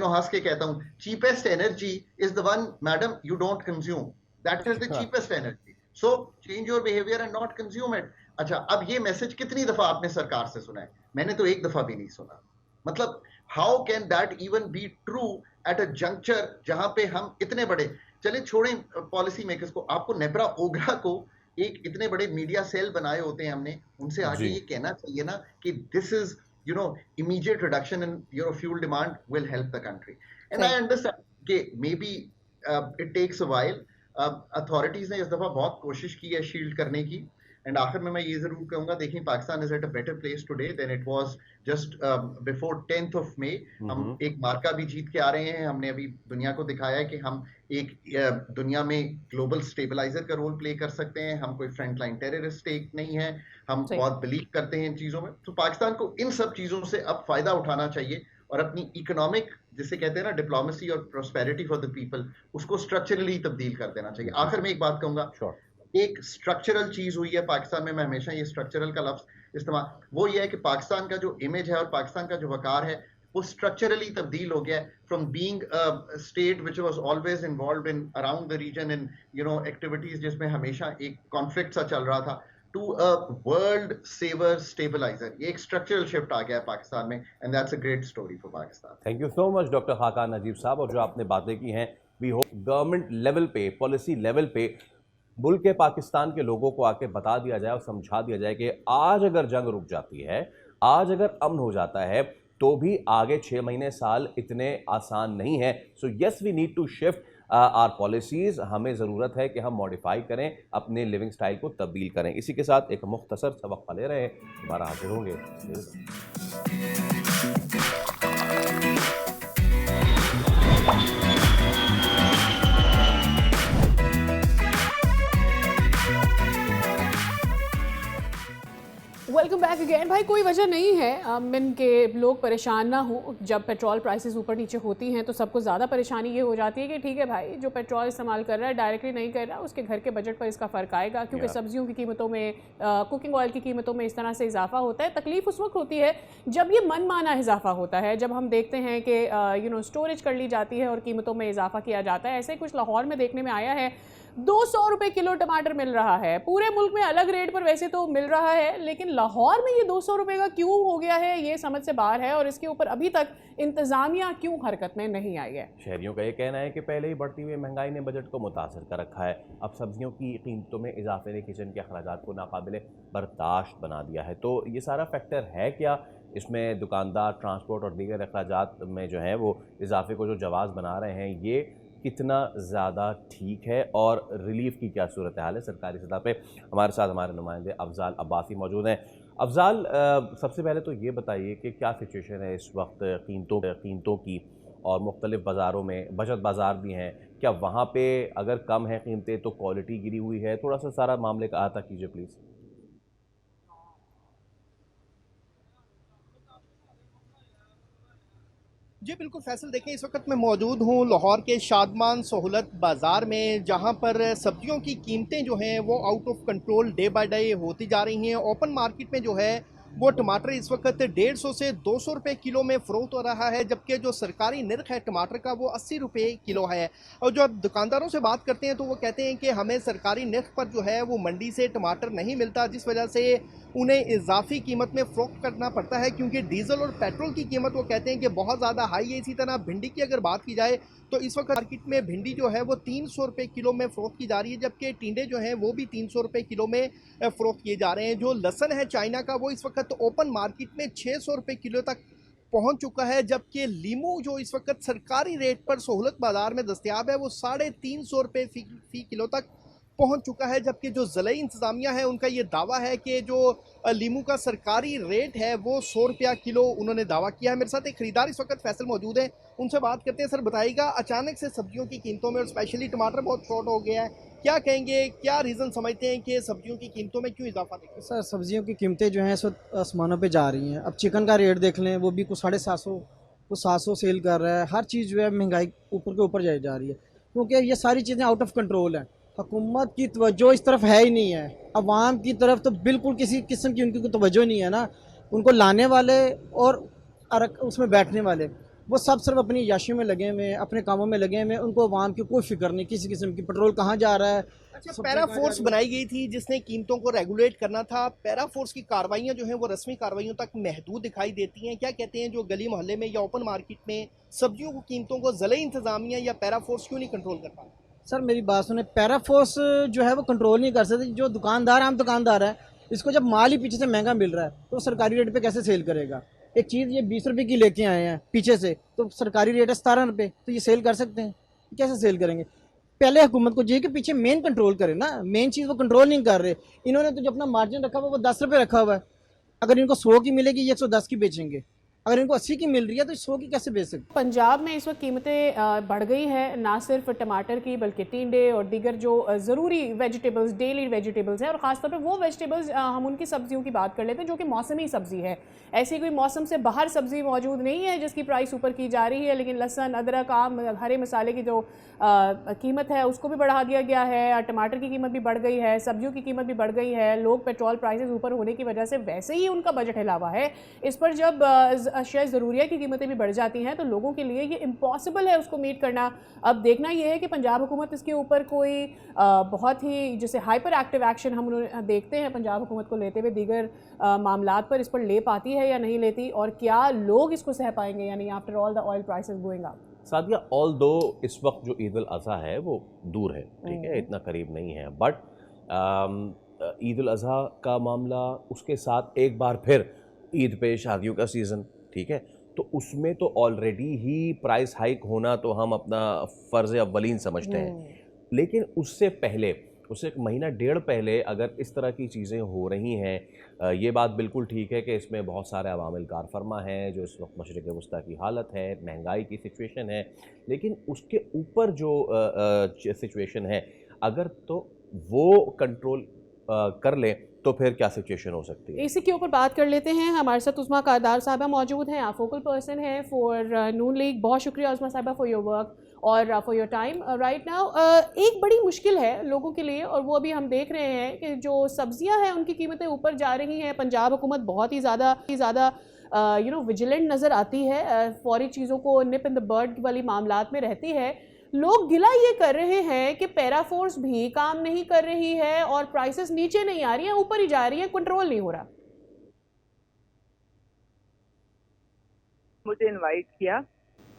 [SPEAKER 6] हंस के कहता हूं, cheapest energy is the one madam you don't consume, that is the cheapest energy. So change your behaviour and not consume it. अच्छा, अब ये मैसेज कितनी दफा आपने सरकार से सुना है? मैंने तो एक दफा भी नहीं सुना। मतलब how can that even be true at a juncture जहां पे हम इतने बड़े, चले छोड़ें पॉलिसी मेकर्स को, आपको नेपरा ओगरा को एक इतने बड़े मीडिया सेल बनाए होते हैं हमने, उनसे आगे ये कहना चाहिए ना कि this is immediate reduction in fuel demand will help the country. And I understand कि maybe it takes a while. Authorities ने इस दफा बहुत कोशिश की है शील्ड करने की, एंड आखिर में मैं ये जरूर कहूंगा, देखिए Pakistan is at a better place today than it was just before 10th of May। हम एक मार्का भी जीत के आ रहे हैं। हमने अभी दुनिया को दिखाया है कि हम एक दुनिया में ग्लोबल स्टेबलाइजर का रोल प्ले कर सकते हैं। हम कोई फ्रंट लाइन टेररिस्ट स्टेट नहीं है। हम बहुत बिलीव करते हैं इन चीजों में। तो पाकिस्तान को इन सब चीजों से अब फायदा उठाना चाहिए और अपनी इकोनॉमिक, जिसे कहते हैं ना, डिप्लोमेसी और प्रोस्पेरिटी फॉर द पीपल, उसको स्ट्रक्चरली तब्दील कर देना चाहिए। आखिर में एक बात कहूंगा, एक स्ट्रक्चरल चीज हुई है पाकिस्तान में, मैं हमेशा ये स्ट्रक्चरल का लफ्ज इस्तेमाल, वो ये है कि पाकिस्तान का जो इमेज है और पाकिस्तान का जो वकार है वो स्ट्रक्चरली तब्दील हो गया है from being state which was always involved in around the region in activities जिसमें हमेशा एक कॉन्फ्लिक्ट सा चल रहा था, to a world saver stabiliser. ये एक स्ट्रक्चरल शिफ्ट आ गया है पाकिस्तान में, and that's a great story for Pakistan.
[SPEAKER 1] Thank you so much doctor Khaqan Najeeb साहब। और जो आपने बातें की हैं, वी होप गवर्नमेंट लेवल पे, पॉलिसी लेवल पे मुल्क के पाकिस्तान के लोगों को आके बता दिया जाए और समझा दिया जाए कि आज अगर जंग रुक जाती है, आज अगर अमन हो जाता है, तो भी आगे 6 महीने साल इतने आसान नहीं है। So yes, we need to shift our policies. हमें ज़रूरत है कि हम मॉडिफाई करें, अपने लिविंग स्टाइल को तब्दील करें। इसी के साथ एक मुख्तसर सा वक्फा ले रहे हैं, दोबारा हाजिर होंगे।
[SPEAKER 2] Welcome back again. भाई कोई वजह नहीं है अमन के लोग परेशान ना हो। जब पेट्रोल प्राइसेस ऊपर नीचे होती हैं तो सबको ज़्यादा परेशानी ये हो जाती है कि ठीक है भाई, जो पेट्रोल इस्तेमाल कर रहा है डायरेक्टली नहीं कर रहा, उसके घर के बजट पर इसका फ़र्क आएगा, क्योंकि सब्जियों की कीमतों में, कुकिंग ऑयल की कीमतों में इस तरह से इजाफा होता है। तकलीफ उस वक्त होती है जब ये मनमाना इजाफा होता है, जब हम देखते हैं कि स्टोरेज कर ली जाती है और कीमतों में इजाफा किया जाता है। ऐसे कुछ लाहौर में देखने में आया है। 200 रुपए किलो टमाटर मिल रहा है। पूरे मुल्क में अलग रेट पर वैसे तो मिल रहा है, लेकिन लाहौर में ये 200 रुपए का क्यों हो गया है, ये समझ से बाहर है। और इसके ऊपर अभी तक इंतजामिया क्यों हरकत में नहीं आई है।
[SPEAKER 1] शहरियों का ये कहना है कि पहले ही बढ़ती हुई महंगाई ने बजट को मुतासर कर रखा है। अब सब्जियों की कीमतों में इजाफे ने किचन के अखराजात को नाकाबिले बर्दाश्त बना दिया है। तो ये सारा फैक्टर है क्या इसमें? दुकानदार, ट्रांसपोर्ट और दीगर अखराजात में जो है वो इजाफे को जो जवाज़ बना रहे हैं, ये कितना ज़्यादा ठीक है और रिलीफ की क्या सूरत हाल है सरकारी सतह पे? हमारे साथ हमारे नुमाइंदे अफजाल अब्बासी मौजूद हैं। अफजाल, सबसे पहले तो ये बताइए कि क्या सिचुएशन है इस वक्त कीमतों की, और मुख्तलिफ बाज़ारों में, बचत बाज़ार भी हैं, क्या वहाँ पे अगर कम है कीमतें तो क्वालिटी गिरी हुई है? थोड़ा सा सारा मामले का अहाता कीजिए प्लीज़।
[SPEAKER 7] जी बिल्कुल फैसल, देखें इस वक्त मैं मौजूद हूँ लाहौर के शादमान सहूलत बाज़ार में, जहाँ पर सब्जियों की कीमतें जो हैं वो out of control day by day होती जा रही हैं। ओपन मार्केट में जो है वो टमाटर इस वक्त 150 से 200 रुपये किलो में फ़रोख्त हो रहा है, जबकि जो सरकारी निर्ख है टमाटर का वो 80 रुपये किलो है। और जो अब दुकानदारों से बात करते हैं तो वो कहते हैं कि हमें सरकारी निर्ख पर जो है वो मंडी से टमाटर नहीं मिलता, जिस वजह से उन्हें इजाफी कीमत में फ़रोख्त करना पड़ता है, क्योंकि डीज़ल और पेट्रोल की कीमत वो कहते हैं कि बहुत ज़्यादा हाई है। इसी तरह भिंडी की अगर बात की जाए तो इस वक्त मार्केट में भिंडी जो है वो 300 रुपये किलो में फ़रोख्त की जा रही है, जबकि टिंडे जो हैं वो भी 300 रुपये किलो में फ़रोख्त किए जा रहे हैं। जो लहसुन है चाइना का वो इस वक्त ओपन मार्केट में 600 रुपये किलो तक पहुंच चुका है, जबकि लीमू जो इस वक्त सरकारी रेट पर सहूलत बाज़ार में दस्तियाब है वो 350 रुपये फ़ी किलो तक पहुंच चुका है। जबकि जो ज़िला इंतज़ामिया है उनका ये दावा है कि जो लीमू का सरकारी रेट है वो 100 रुपया किलो उन्होंने दावा किया है। मेरे साथ एक खरीदार इस वक्त फैसल मौजूद है, उनसे बात करते हैं। सर बताइएगा, अचानक से सब्जियों की कीमतों में और स्पेशली टमाटर बहुत शॉर्ट हो गया है, क्या कहेंगे, क्या रीज़न समझते हैं कि सब्जियों की कीमतों में क्यों इजाफा देखें?
[SPEAKER 8] सर सब्जियों की कीमतें जो हैं इस वक्त आसमानों पे जा रही हैं। अब चिकन का रेट देख लें, वो भी कुछ 750, कुछ 700 सेल कर रहा है। हर चीज़ जो है महंगाई ऊपर के ऊपर जा रही है, क्योंकि ये सारी चीज़ें आउट ऑफ कंट्रोल हैं। हुकूमत की तवज्जो इस तरफ है ही नहीं है, अवाम की तरफ तो बिल्कुल किसी किस्म की उनकी तवज्जो नहीं है ना। उनको लाने वाले और उसमें बैठने वाले वो सब सिर्फ अपनी याशी में लगे हुए हैं, अपने कामों में लगे हुए हैं। उनको अवाम की कोई फिक्र नहीं किसी किस्म की। पेट्रोल कहाँ जा रहा है।
[SPEAKER 7] अच्छा, पैरा फोर्स बनाई गई थी जिसने कीमतों को रेगुलेट करना था। पैरा फोर्स की कार्रवाइयाँ जो हैं वो रस्मी कार्रवाइयों तक महदूद दिखाई देती हैं। क्या कहते हैं, जो गली मोहल्ले में या ओपन मार्केट में सब्जियों की कीमतों को ज़िला इंतज़ामिया या पैरा फोर्स क्यों नहीं कंट्रोल कर पा?
[SPEAKER 8] सर मेरी बात सुने, पैरा फोर्स जो है वो कंट्रोल नहीं कर सकते। जो दुकानदार, आम दुकानदार है, इसको जब माल ही पीछे से महंगा मिल रहा है तो सरकारी रेट पे कैसे सेल करेगा? एक चीज़ ये 20 रुपये की लेके आए हैं पीछे से, तो सरकारी रेट है 17 रुपये, तो ये सेल कर सकते हैं? कैसे सेल करेंगे? पहले हुकूमत को चाहिए कि पीछे मेन कंट्रोल करे ना, मेन चीज़ वो कंट्रोल नहीं कर रहे। इन्होंने तो जो अपना मार्जिन रखा हुआ वो 10 रुपये रखा हुआ है। अगर इनको 100 की मिलेगी ये 110 की बेचेंगे, अगर इनको 80 की मिल रही है तो 100 की कैसे बेच सकते?
[SPEAKER 2] पंजाब में इस वक्त कीमतें बढ़ गई हैं, ना सिर्फ टमाटर की बल्कि टिंडे और दीगर जो ज़रूरी वेजिटेबल्स, डेली वेजिटेबल्स हैं, और ख़ासतौर पे वो वेजिटेबल्स हम उनकी सब्जियों की बात कर लेते हैं जो कि मौसमी सब्ज़ी है। ऐसी कोई मौसम से बाहर सब्ज़ी मौजूद नहीं है जिसकी प्राइस ऊपर की जा रही है, लेकिन लहसुन, अदरक, आम, हरे मसाले की जो कीमत है उसको भी बढ़ा दिया गया है, टमाटर की कीमत भी बढ़ गई है, सब्जियों की कीमत भी बढ़ गई है। लोग पेट्रोल प्राइसेस ऊपर होने की वजह से वैसे ही उनका बजट हिला हुआ है, इस पर जब अशिया ज़रूरिया की कीमतें भी बढ़ जाती हैं तो लोगों के लिए ये इम्पॉसिबल है उसको मीट करना। अब देखना ये है कि पंजाब हुकूमत इसके ऊपर कोई बहुत ही जैसे हाइपर एक्टिव एक्शन हम देखते हैं पंजाब हुकूमत को लेते हुए दीगर मामलात पर, इस पर ले पाती है या नहीं लेती, और क्या लोग इसको सह पाएंगे या नहीं after all the oil prices going up.
[SPEAKER 1] Sadia, all दो इस वक्त जो ईद उल अज़हा है वो दूर है, ठीक है, इतना करीब नहीं है, बट ईद उल अज़हा का मामला, उसके साथ एक बार फिर ईद पे शादियों का सीज़न, ठीक है, तो उसमें तो ऑलरेडी ही प्राइस हाइक होना तो हम अपना फ़र्ज़ अव्वलीन समझते हैं। लेकिन उससे पहले, उससे एक महीना डेढ़ पहले अगर इस तरह की चीज़ें हो रही हैं, ये बात बिल्कुल ठीक है कि इसमें बहुत सारे अवामिल कार फरमा हैं जो इस वक्त मशरिक़ वस्ता की हालत है, महंगाई की सिचुएशन है, लेकिन उसके ऊपर जो सिचुएशन है अगर तो वो कंट्रोल कर लें तो फिर क्या सिचुएशन हो सकती है।
[SPEAKER 2] इसी के ऊपर बात कर लेते हैं। हमारे साथ उस्मा कारदार साहबा मौजूद हैं, आप फोकल पर्सन हैं फॉर नून लीग। बहुत शुक्रिया उस्मा साहबा फॉर योर वर्क और for your time right now. एक बड़ी मुश्किल है लोगों के लिए, और वो अभी हम देख रहे हैं कि जो सब्जियां हैं उनकी कीमतें ऊपर जा रही हैं। पंजाब हुकूमत बहुत ही ज़्यादा विजिलेंट नज़र आती है, फौरी चीज़ों को निप इन द बर्ड वाली मामलात में रहती है। लोग गिला ये कर रहे हैं कि पैराफोर्स भी काम नहीं कर रही है और प्राइसेस नीचे नहीं आ रही हैं, ऊपर ही जा रही हैं, कंट्रोल नहीं हो रहा।
[SPEAKER 9] मुझे इनवाइट किया।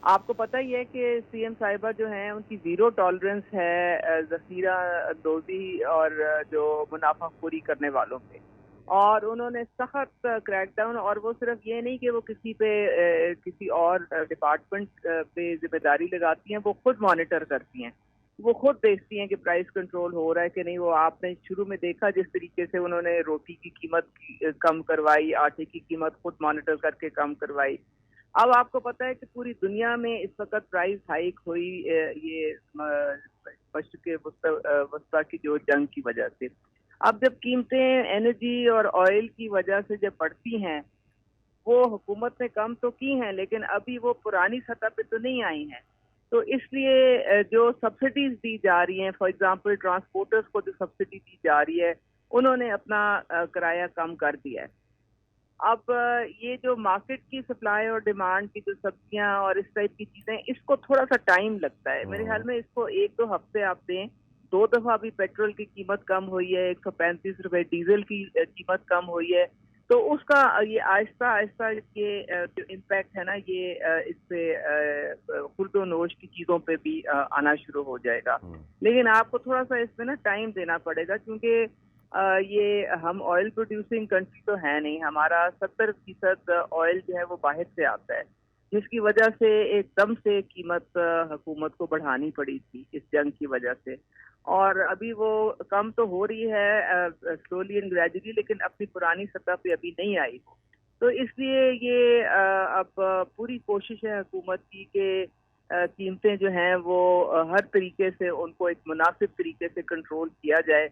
[SPEAKER 9] आपको पता ही है कि सीएम साहिबा जो हैं उनकी ज़ीरो टॉलरेंस है ज़ख़ीरा दोज़ी और जो मुनाफाखोरी करने वालों पे, और उन्होंने सख्त क्रैकडाउन, और वो सिर्फ ये नहीं कि वो किसी और डिपार्टमेंट पे जिम्मेदारी लगाती हैं, वो खुद मॉनिटर करती हैं, वो खुद देखती हैं कि प्राइस कंट्रोल हो रहा है कि नहीं। वो आपने शुरू में देखा जिस तरीके से उन्होंने रोटी की कीमत कम करवाई, आटे की कीमत खुद मॉनिटर करके कम करवाई। अब आपको पता है कि पूरी दुनिया में इस वक्त प्राइस हाइक हुई ये मशरिक़ वस्ता की जो जंग की वजह से। अब जब कीमतें एनर्जी और ऑयल की वजह से जब बढ़ती हैं, वो हुकूमत ने कम तो की हैं लेकिन अभी वो पुरानी सतह पे तो नहीं आई हैं। तो इसलिए जो सब्सिडीज दी जा रही हैं, फॉर एग्जांपल ट्रांसपोर्टर्स को जो सब्सिडी दी जा रही है, उन्होंने अपना किराया कम कर दिया है। अब ये जो मार्केट की सप्लाई और डिमांड की जो सब्जियां और इस टाइप की चीज़ें, इसको थोड़ा सा टाइम लगता है। मेरे ख्याल में इसको 1-2 हफ्ते आप दें। 2 दफ़ा अभी पेट्रोल की कीमत कम हुई है, 135 रुपए डीजल की कीमत कम हुई है, तो उसका ये आहिस्ता आहिस्ता ये जो इम्पैक्ट है ना, ये इस पे खुर्दो नोश की चीज़ों पे भी आना शुरू हो जाएगा। लेकिन आपको थोड़ा सा इसमें ना टाइम देना पड़ेगा, क्योंकि ये हम ऑयल प्रोड्यूसिंग कंट्री तो है नहीं। हमारा 70% ऑयल जो है वो बाहर से आता है, जिसकी वजह से एकदम से कीमत हुकूमत को बढ़ानी पड़ी थी इस जंग की वजह से, और अभी वो कम तो हो रही है स्लोली एंड ग्रेजुअली, लेकिन अपनी पुरानी सतह पे अभी नहीं आई हो। तो इसलिए ये अब पूरी कोशिश है हुकूमत की कि कीमतें जो हैं वो हर तरीके से उनको एक मुनासिब तरीके से कंट्रोल किया जाए।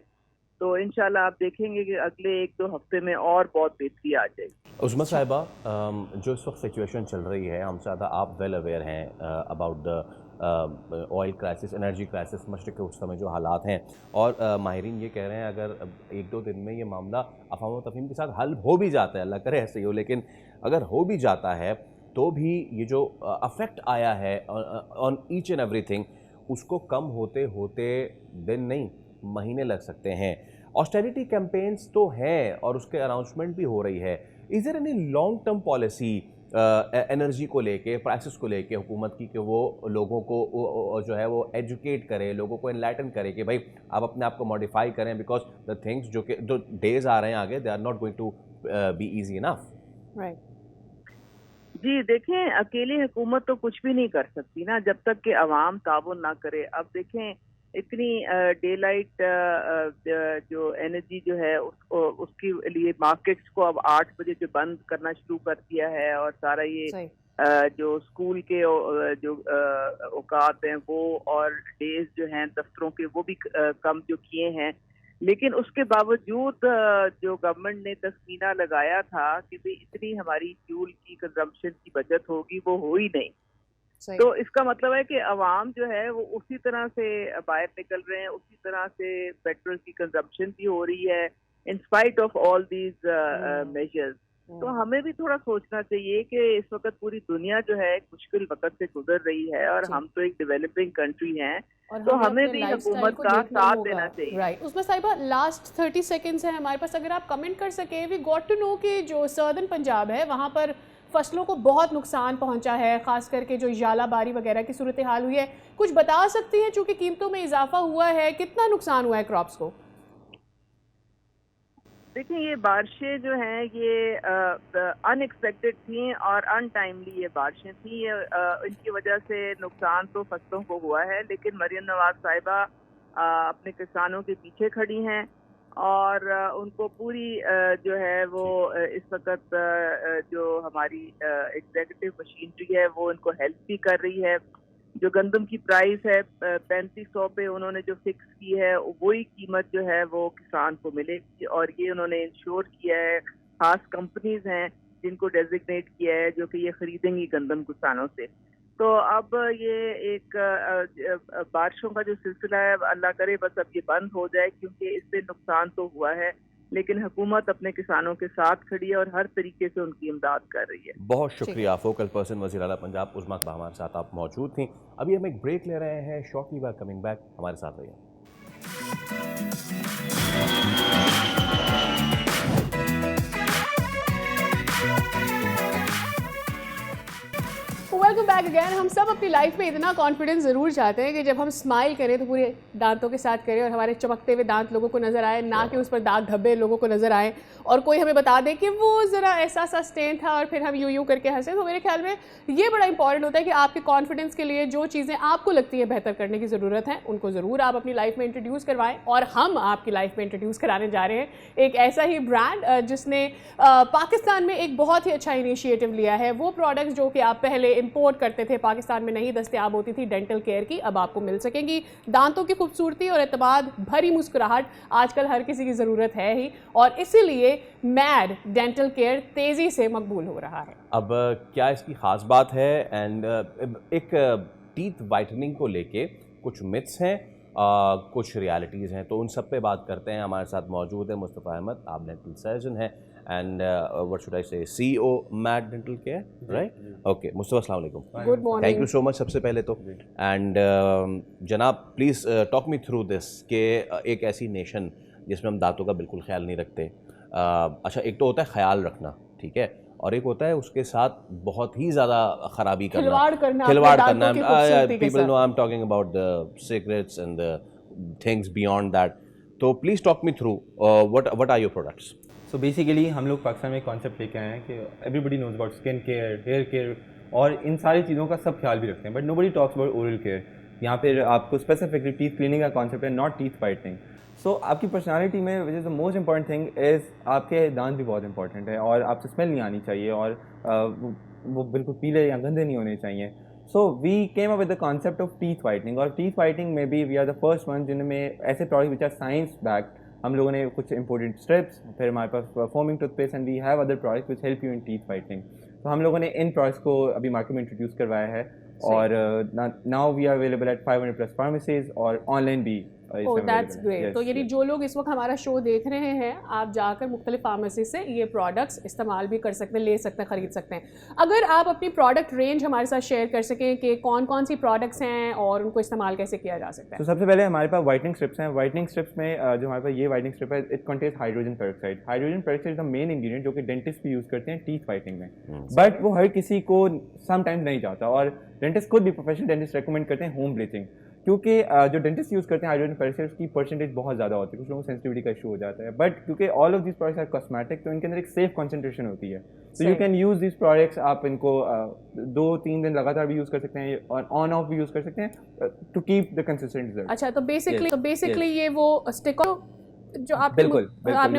[SPEAKER 9] तो इंशाल्लाह आप देखेंगे कि अगले 1-2 हफ्ते में और बहुत बेहतरी आ जाएगी।
[SPEAKER 1] उस्मा साहिबा, जो इस वक्त सिचुएशन चल रही है, हमसे ज़्यादा आप वेल अवेयर हैं about the oil crisis, energy crisis, मशरिक़ वस्ता में जो हालात हैं, और माहिरीन ये कह रहे हैं अगर 1-2 दिन में ये मामला अफ़वाह व तफ़हीम के साथ हल हो भी जाता है, अल्लाह करे ऐसे ही हो, लेकिन अगर हो भी जाता है तो भी ये जो अफेक्ट आया है ऑन ईच एंड एवरीथिंग, उसको कम होते होते दिन नहीं महीने लग सकते हैं। ऑस्टेरिटी कैंपेन्स तो हैं और उसके अनाउंसमेंट भी हो रही है। Is there any long term policy energy को लेके, प्राइसेस को लेके हुकूमत की, कि वो लोगों को जो है वो एजुकेट करे, लोगों को एनलाइटन करे कि भाई आप अपने आप को मॉडिफाई करें, बिकॉज द थिंग्स जो डेज आ रहे हैं आगे, they are not going to be easy enough.
[SPEAKER 2] Right.
[SPEAKER 9] जी देखें, अकेली हुकूमत तो कुछ भी नहीं कर सकती ना, जब तक कि अवाम ताउन ना करे। अब देखें, इतनी डे लाइट जो एनर्जी जो है उसके लिए मार्केट्स को अब 8 बजे जो बंद करना शुरू कर दिया है, और सारा ये जो स्कूल के जो औकात हैं वो और डेज जो हैं दफ्तरों के वो भी कम जो किए हैं। लेकिन उसके बावजूद जो गवर्नमेंट ने तस्मीना लगाया था कि भाई इतनी हमारी फ्यूल की कंजम्पशन की बचत होगी, वो हो ही नहीं। तो इसका मतलब है कि अवाम जो है वो उसी तरह से बाहर निकल रहे हैं, उसी तरह से पेट्रोल की कंजम्पशन भी हो रही है in spite of all these measures. तो हमें भी थोड़ा सोचना चाहिए कि इस वक्त पूरी दुनिया जो है एक मुश्किल वक्त से गुजर रही है, और हम तो एक डेवलपिंग कंट्री हैं, तो हमें भी हुकूमत का साथ देना चाहिए।
[SPEAKER 2] राइट। उसमें साहिबा लास्ट 30 सेकेंड्स है हमारे पास, अगर आप कमेंट कर सके। वी गॉट टू नो कि जो सर्दर्न पंजाब है वहाँ पर फसलों को बहुत नुकसान पहुंचा है, खास करके जो जालाबारी वगैरह की सूरत हाल हुई है, कुछ बता सकती हैं? चूंकि कीमतों में इजाफा हुआ है, कितना नुकसान हुआ है क्रॉप्स को?
[SPEAKER 9] देखिए, ये बारिशें जो हैं ये अनएक्सपेक्टेड थी और अनटाइमली ये बारिशें थी। इनकी वजह से नुकसान तो फसलों को हुआ है, लेकिन मरियम नवाज साहिबा अपने किसानों के पीछे खड़ी हैं और उनको पूरी जो है वो इस वक्त जो हमारी एग्जीक्यूटिव मशीनरी है वो इनको हेल्प भी कर रही है। जो गंदम की प्राइस है 3500 पे उन्होंने जो फिक्स की है वही कीमत जो है वो किसान को मिलेगी, और ये उन्होंने इंश्योर किया है। खास कंपनीज हैं जिनको डेजिग्नेट किया है जो कि ये खरीदेंगी गंदम किसानों से। तो अब ये एक बारिशों का जो सिलसिला है अल्लाह करे बस अब ये बंद हो जाए, क्योंकि इससे नुकसान तो हुआ है, लेकिन हुकूमत अपने किसानों के साथ खड़ी है और हर तरीके से उनकी इमदाद कर रही है।
[SPEAKER 1] बहुत शुक्रिया। फोकल पर्सन वज़ीर आला पंजाब उज़्मा अकबर हमारे साथ आप मौजूद थी। अभी हम एक ब्रेक ले रहे हैं, shortly we are coming back, हमारे साथ रहिए।
[SPEAKER 2] Welcome back again. हम सब अपनी लाइफ में इतना कॉन्फिडेंस ज़रूर चाहते हैं कि जब हम स्माइल करें तो पूरे दांतों के साथ करें और हमारे चमकते हुए दांत लोगों को नज़र आए, ना कि उस पर दाग धब्बे लोगों को नज़र आए और कोई हमें बता दे कि वो ज़रा ऐसा सा स्टेन था और फिर हम यूं करके हंसे। तो मेरे ख्याल में ये बड़ा इंपॉर्टेंट होता है कि आपके कॉन्फिडेंस के लिए जो चीज़ें आपको लगती है बेहतर करने की ज़रूरत है उनको ज़रूर आप अपनी लाइफ में इंट्रोड्यूस करवाएं। और हम आपकी लाइफ में इंट्रोड्यूस कराने जा रहे हैं एक ऐसा ही ब्रांड जिसने पाकिस्तान में एक बहुत ही अच्छा इनिशिएटिव लिया है। वो प्रोडक्ट्स जो कि आप पहले इम्पोर्ट करते थे, पाकिस्तान में नहीं दस्तयाब होती थी, डेंटल केयर की, अब आपको मिल सकेंगी। दांतों की खूबसूरती और एतमाद भरी मुस्कुराहट आजकल हर किसी की ज़रूरत है ही, और इसीलिए मैड डेंटल केयर तेज़ी से मकबूल हो रहा है।
[SPEAKER 1] अब क्या इसकी ख़ास बात है? एंड एक टीथ वाइटनिंग को लेके कुछ मिथ्स हैं, कुछ रियलिटीज़ हैं, तो उन सब पे बात करते हैं। हमारे साथ मौजूद है मुस्तफ़ा अहमद, आप डेंटल सर्जन हैं एंड व्हाट शुड आई से CEO mad dental care, right? Okay Mustafa, अस्सलाम वालेकुम।
[SPEAKER 2] Good morning.
[SPEAKER 1] Thank you so much सबसे पहले तो। एंड जनाब please talk me through this कि एक ऐसी नेशन जिसमें हम दांतों का बिल्कुल ख्याल नहीं रखते। अच्छा, एक तो होता है ख्याल रखना, ठीक है, और एक होता है उसके साथ बहुत ही ज़्यादा ख़राबी करना, खिलवाड़ करना। People know I am talking about the secrets and the things beyond that. तो please talk me through what are your products?
[SPEAKER 10] So basically हम लोग पाकिस्तान में एक कॉन्सेप्ट लेके आए हैं कि everybody knows about skin care, hair care और इन सारी चीज़ों का सब ख्याल भी रखते हैं, but nobody talks about oral care. यहाँ पर आपको स्पेसिफिकली टीथ क्लीनिंग का कॉन्सेप्ट है, नॉट टीथ वाइटनिंग। सो आपकी पर्सनालिटी में which is the most important thing is आपके दांत भी बहुत इंपॉर्टेंट है, और आपसे स्मेल नहीं आनी चाहिए, और वो बिल्कुल पीले या गंदे नहीं होने चाहिए। So we came up with the concept of teeth whitening, और टीथ वाइटनिंग में भी we are the first one जिनमें ऐसे product which are science backed. हम लोगों ने कुछ इंपोर्टेड स्ट्रिप्स, फिर हमारे पास foaming toothpaste, and we have other products which help you in teeth whitening. तो हम लोगों ने इन प्रोडक्ट्स को अभी मार्केट में इंट्रोड्यूस करवाया है, और now we are available at 500+ pharmacies और ऑनलाइन भी।
[SPEAKER 2] Oh that's great. तो यानी जो लोग इस वक्त हमारा शो देख रहे हैं, आप जाकर मुख्तलिफ फार्मेसी से ये प्रोडक्ट्स इस्तेमाल भी कर सकते हैं, ले सकते हैं, ख़रीद सकते हैं। अगर आप अपनी प्रोडक्ट रेंज हमारे साथ शेयर कर सकें कि कौन कौन सी प्रोडक्ट्स हैं और उनको इस्तेमाल कैसे किया जा सकता है।
[SPEAKER 10] तो सबसे पहले हमारे पास वाइटनिंग स्ट्रिप्स हैं। वाइटनिंग स्ट्रिप्स में जो हमारे पास ये वाइटनिंग स्ट्रिप है, it contains hydrogen peroxide. Hydrogen peroxide the main ingredient जो कि डेंटिस्ट भी यूज़ करते हैं टीथ वाइटनिंग में, बट वो हर किसी को समटाइम्स नहीं जाता, और डेंटिस्ट खुद भी, प्रोफेशनल डेंटिस्ट रेकमेंड करते हैं होम ब्लीचिंग। क्योंकि जो डेंटिस्ट यूज़ करते हैं हाइड्रोजन पेरोक्साइड की परसेंटेज बहुत ज़्यादा होती है, कुछ लोगों को सेंसिटिविटी का इशू हो जाता है, बट क्योंकि all of this products are cosmetic तो इनके अंदर एक सेफ कॉन्सेंट्रेशन होती है, तो you can use this products. आप इनको 2-3 दिन लगातार भी यूज़ कर सकते हैं और ऑन ऑफ भी यूज़ कर सकते हैं to keep the consistent result.
[SPEAKER 2] अच्छा, तो बेसिकली ये वो स्टिक जो आपने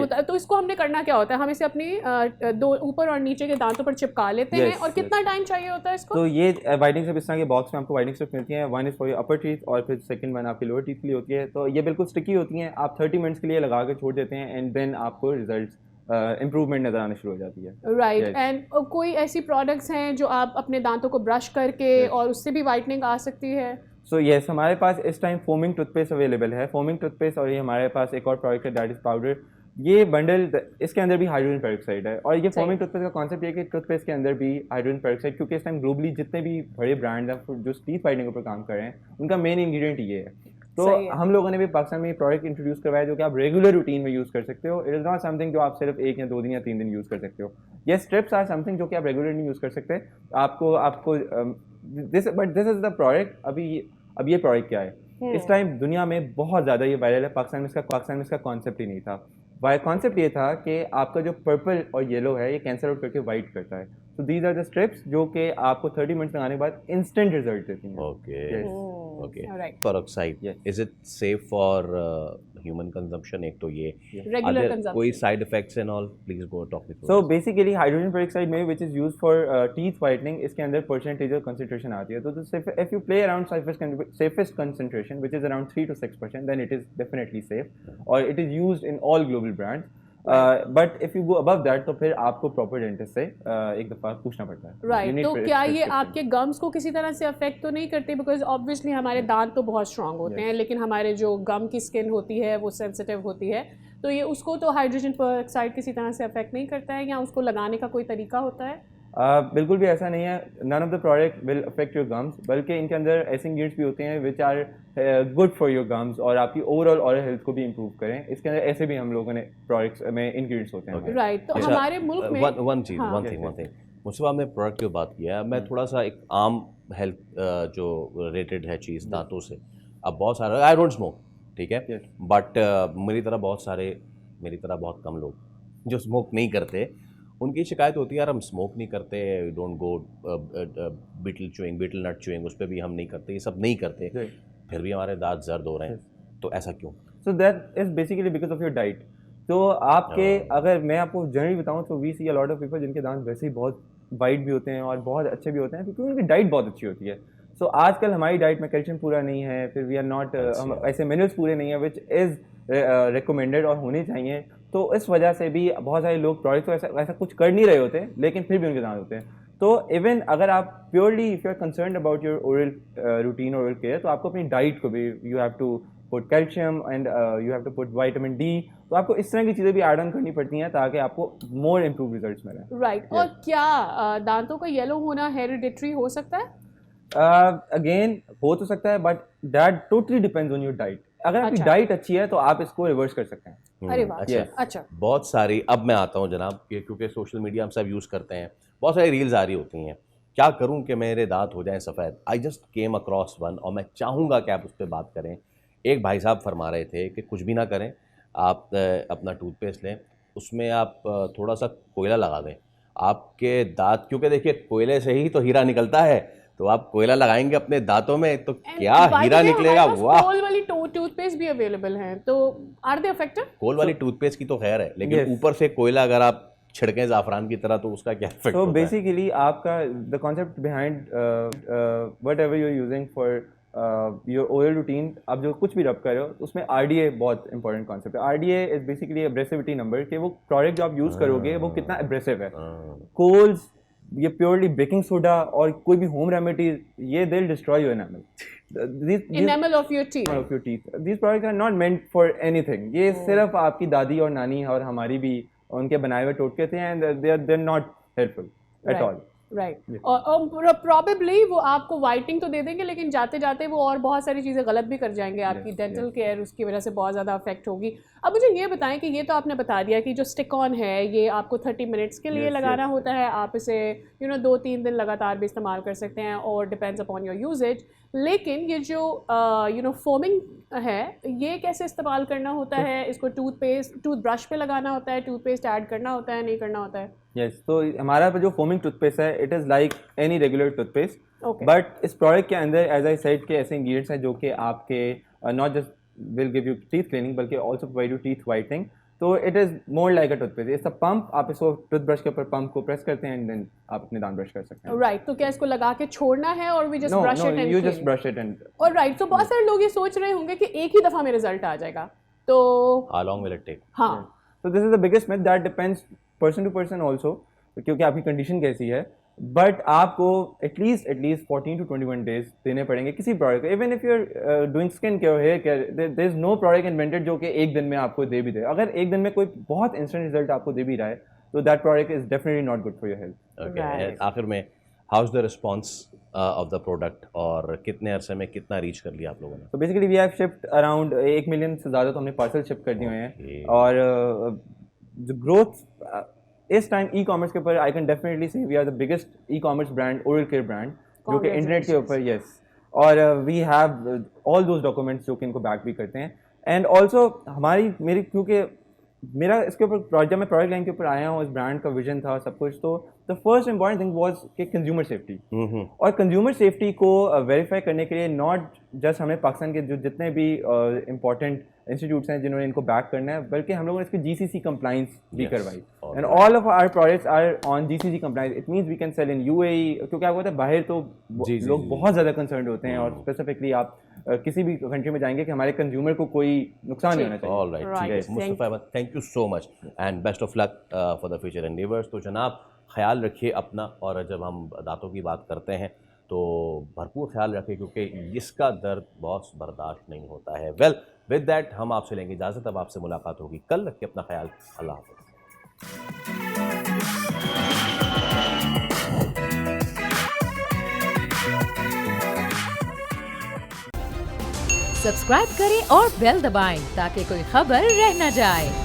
[SPEAKER 2] बताया, तो इसको हमने करना क्या होता है, हम इसे अपनी दो ऊपर और नीचे के दांतों पर चिपका लेते हैं, और कितना टाइम चाहिए होता है इसको?
[SPEAKER 10] तो ये वाइटनिंग स्ट्रिप इस तरह के बॉक्स में आपको वाइटनिंग स्ट्रिप मिलती हैं, one is for your upper teeth और फिर सेकंड वन आपकी लोअर टीथ के लिए होती है। तो ये बिल्कुल स्टिकी होती हैं, आप 30 मिनट्स के लिए लगा के छोड़ देते हैं एंड देन आपको रिजल्ट्स इम्प्रूवमेंट नज़र आना शुरू हो जाती है।
[SPEAKER 2] राइट, एंड कोई ऐसी प्रोडक्ट्स हैं जो आप अपने दांतों को ब्रश करके और उससे भी वाइटनिंग आ सकती है?
[SPEAKER 10] सो येस, हमारे पास इस टाइम फोमिंग टूथपेस्ट अवेलेबल है, फोमिंग टूथपेस्ट, और ये हमारे पास एक और प्रोडक्ट है दैट इज़ पाउडर। ये बंडल इसके अंदर भी हाइड्रोजन पेरोक्साइड है, और ये फोमिंग टूथपेस्ट का कॉन्सेप्ट ये कि टूथपेस्ट के अंदर भी हाइड्रोजन पेरोक्साइड, क्योंकि इस टाइम ग्लोबली जितने भी बड़े ब्रांड हैं जो टीथ वाइटनिंग के ऊपर काम कर रहे हैं उनका मेन इंग्रेडिएंट ये है। तो हम लोगों ने भी पाकिस्तान में ये प्रोडक्ट इंट्रोड्यूस करवाया जो कि आप रेगुलर रूटीन में यूज़ कर सकते हो। इट इज़ नॉट समथिंग जो आप सिर्फ 1 या 2 दिन या 3 दिन यूज़ कर सकते हो। ये स्ट्रिप्स आर समथिंग जो कि आप रेगुलर नहीं यूज़ कर सकते। आपको दिस इज़ द प्रोडक्ट। अब ये प्रोडक्ट क्या है, इस टाइम दुनिया में बहुत ज़्यादा ये वायरल है, पाकिस्तान में इसका कॉन्सेप्ट ही नहीं था। कॉन्सेप्ट ये था कि आपका जो पर्पल और येलो है ये कैंसर आउट करके वाइट करता है। तो दीज आर द स्ट्रिप्स जो कि आपको 30 मिनट्स लगाने के बाद इंस्टेंट रिजल्ट देती हैं।
[SPEAKER 1] Okay, peroxide is it safe for human consumption? एक तो ये
[SPEAKER 2] रेगुलर कंजम्पशन,
[SPEAKER 1] कोई side effects and all, please go talk with.
[SPEAKER 10] So basically hydrogen peroxide में which is used for teeth whitening, इसके अंदर परसेंटेज और कंसंट्रेशन आती है। तो if you play around safest concentration which is around 3 to 6%, then it is definitely safe और it is used in all global brands. But if you go above that तो फिर आपको प्रॉपर डेंटिस्ट से एक दफ़ा पूछना पड़ता है।
[SPEAKER 2] राइट, तो क्या ये आपके गम्स को किसी तरह से अफेक्ट तो नहीं करते? बिकॉज ऑब्वियसली हमारे दांत तो बहुत स्ट्रांग होते हैं, लेकिन हमारे जो गम की स्किन होती है वो सेंसिटिव होती है, तो ये उसको तो हाइड्रोजन पेरोक्साइड किसी तरह से अफेक्ट नहीं करता है, या उसको लगाने का कोई तरीका होता है?
[SPEAKER 10] बिल्कुल भी ऐसा नहीं है। None of the product will affect your gums, बल्कि इनके अंदर ऐसे इंग्रेडिएंट्स भी होते हैं which are good for your gums और आपकी ओवरऑल ऑरल हेल्थ को भी इम्प्रूव करें। इसके अंदर ऐसे भी हम लोगों ने प्रोडक्ट्स में इंग्रेडिएंट्स होते हैं।
[SPEAKER 2] राइट, तो हमारे मुल्क में
[SPEAKER 1] वन थिंग मुझसे आपने प्रोडक्ट की बात किया, मैं थोड़ा सा एक आम हेल्थ जो रिलेटेड है चीज़ दांतों से, अब बहुत सारे आई डोंट स्मोक, ठीक है, बट मेरी तरह बहुत कम लोग जो स्मोक नहीं करते, उनकी शिकायत होती है यार हम स्मोक नहीं करते, don't go betel nut chewing, उस पर भी हम नहीं करते, ये सब नहीं करते, फिर भी हमारे दांत दर्द हो रहे हैं, तो ऐसा क्यों?
[SPEAKER 10] So that is basically because of your diet. तो आपके अगर मैं आपको जनरली बताऊं तो we see a lot of people जिनके दांत वैसे ही बहुत वाइट भी होते हैं और बहुत अच्छे भी होते हैं क्योंकि उनकी डाइट बहुत अच्छी होती है। सो आजकल हमारी डाइट में कैल्शियम पूरा नहीं है, फिर वी आर नॉट ऐसे मिनरल्स पूरे नहीं है विच इज़ रिकमेंडेड और होने चाहिए। तो इस वजह से भी बहुत सारे लोग प्रोडक्ट तो ऐसा कुछ कर नहीं रहे होते लेकिन फिर भी उनके दांत होते हैं। तो इवन अगर आप purely if you are concerned about your oral routine oral care, तो आपको अपनी डाइट को भी you have to put calcium and you have to put vitamin D, तो आपको इस तरह की चीज़ें भी ऐड ऑन करनी पड़ती हैं ताकि आपको मोर इम्प्रूव रिजल्ट्स मिलें।
[SPEAKER 2] राइट, और क्या दांतों का येलो होना हेरिडिटरी हो सकता है?
[SPEAKER 10] अगेन हो तो सकता है but that totally depends on your diet. अगर आपकी डाइट अच्छी है तो आप इसको रिवर्स कर सकते हैं।
[SPEAKER 2] अरे वाह, अच्छा।
[SPEAKER 1] बहुत सारी, अब मैं आता हूँ जनाब, क्योंकि सोशल मीडिया हम सब यूज़ करते हैं, बहुत सारी रील्स आ रही होती हैं, क्या करूँ कि मेरे दांत हो जाएं सफ़ेद। I just came across one और मैं चाहूँगा कि आप उस पर बात करें। एक भाई साहब फरमा रहे थे कि कुछ भी ना करें, आप अपना टूथपेस्ट लें, उसमें आप थोड़ा सा कोयला लगा दें, आपके दांत, क्योंकि देखिए कोयले से ही तो हीरा निकलता है, तो आप कोयला लगाएंगे अपने दांतों में तो क्या हीरा निकलेगा। वाह,
[SPEAKER 2] कोल वाली टूथपेस्ट भी अवेलेबल है, तो आर दे इफेक्टिव?
[SPEAKER 1] कोल वाली टूथपेस्ट की तो खैर है, लेकिन ऊपर से कोयला अगर आप छिड़कें ज़ाफ़रान की तरह तो उसका क्या इफेक्ट होता है?
[SPEAKER 10] बेसिकली आपका the concept behind whatever you are using for your oral routine, आप जो कुछ भी रब कर रहे हो उसमें RDA बहुत इंपॉर्टेंट कॉन्सेप्ट है। RDA इज बेसिकली एब्रेसिविटी नंबर, कि वो प्रोडक्ट जो आप यूज़ करोगे वो कितना एब्रेसिव है। कोल्स, ये प्योरली बेकिंग सोडा और कोई भी होम रेमेडीज, ये they will destroy your
[SPEAKER 2] enamel of your teeth.
[SPEAKER 10] These products are not meant for anything. ये सिर्फ आपकी दादी और नानी और हमारी भी उनके बनाए हुए टोटके थे, and they're not helpful at all.
[SPEAKER 2] Right और प्रॉबेबली वो आपको वाइटिंग तो दे देंगे लेकिन जाते जाते वो और बहुत सारी चीज़ें गलत भी कर जाएंगे, आपकी डेंटल केयर उसकी वजह से बहुत ज़्यादा अफेक्ट होगी। अब मुझे ये बताएं कि ये तो आपने बता दिया कि जो स्टिक ऑन है ये आपको 30 मिनट्स के लिए लगाना होता है, आप इसे 2-3 दिन लगातार भी इस्तेमाल कर सकते हैं और डिपेंड्स अपॉन योर यूजेज। लेकिन ये जो फोमिंग है ये कैसे इस्तेमाल करना होता है? इसको टूथब्रश पे लगाना होता है, टूथपेस्ट ऐड करना होता है, नहीं करना होता है?
[SPEAKER 10] यस, तो हमारा जो फोमिंग टूथपेस्ट है it is like any regular toothpaste,
[SPEAKER 2] Okay.
[SPEAKER 10] But इस प्रोडक्ट के अंदर एज आई सेड के ऐसे इंग्रेडिएंट्स हैं जो कि आपके not just will give you teeth cleaning बल्कि also provide you teeth whitening. तो it is more like a toothpaste, it's a pump, आप इसको टूथब्रश के ऊपर पंप को प्रेस करते हैं एंड देन आप अपने दांत ब्रश कर सकते हैं।
[SPEAKER 2] राइट, तो क्या इसको लगा के छोड़ना है और we just brush it and
[SPEAKER 10] you just brush it and
[SPEAKER 2] और राइट। तो बहुत सारे लोग ये सोच रहे होंगे कि एक ही दफ़ा में रिजल्ट आ जाएगा, तो
[SPEAKER 1] how long will it take?
[SPEAKER 2] हाँ,
[SPEAKER 10] तो this is the biggest myth, that depends person to person also, क्योंकि आपकी कंडीशन कैसी है। बट आपको एटलीस्ट 14 to 21 डेज देने पड़ेंगे किसी प्रोडक्ट को। Even if you are doing skin care, hair care, there is no product invented जो कि एक दिन में आपको दे भी दे। अगर एक दिन में कोई बहुत इंस्टेंट रिजल्ट आपको दे भी रहा है तो that product is definitely not good for your health.
[SPEAKER 1] Okay, आखिर में how is the response of the product और कितने अरसे में कितना रीच कर लिया आप लोगों ने?
[SPEAKER 10] तो basically we have shift around 1 million से ज़्यादा तो हमने पार्सल शिप कर दिए हुए हैं। और जो ग्रोथ इस टाइम ई कॉमर्स के ऊपर I can definitely say we are the biggest e-commerce brand, oral care brand, जो कि इंटरनेट के ऊपर, यस, और we have all those documents जो कि इनको बैक भी करते हैं। एंड ऑल्सो मेरी क्योंकि मेरा इसके ऊपर जब मैं प्रोडक्ट लाइन के ऊपर आया हूँ, इस ब्रांड का विजन था सब कुछ, तो the first important thing was कि कंज्यूमर सेफ्टी। और कंज्यूमर सेफ्टी को वेरीफाई करने के लिए नॉट जस्ट हमें पाकिस्तान के जो जितने भी इंपॉर्टेंट इंस्टीट्यूट्स हैं जिन्होंने इनको बैक करना है, बल्कि हम लोगों ने इसकी GCC कंप्लाइंस भी करवाई। And all of our products are on GCC compliance. It means we can sell in UAE, क्योंकि आपको पता है बाहर तो लोग बहुत ज़्यादा कंसर्न होते हैं, और स्पेसिफिकली आप किसी भी कंट्री में जाएंगे कि हमारे कंज्यूमर को कोई नुकसान नहीं होना चाहिए।
[SPEAKER 1] ऑल राइट, ठीक है Mustafa Ahmed, thank you so much and best of luck for the future endeavours. तो जनाब ख्याल रखिए अपना, और जब हम दांतों की बात करते हैं तो भरपूर ख्याल रखें क्योंकि इसका दर्द बहुत बर्दाश्त नहीं होता है। वेल विद दैट हम आपसे लेंगे इजाज़त, अब आपसे मुलाकात होगी कल। रखिए अपना ख्याल, अल्लाह हाफ़िज़।
[SPEAKER 11] सब्सक्राइब करें और बेल दबाएं ताकि कोई खबर रह न जाए।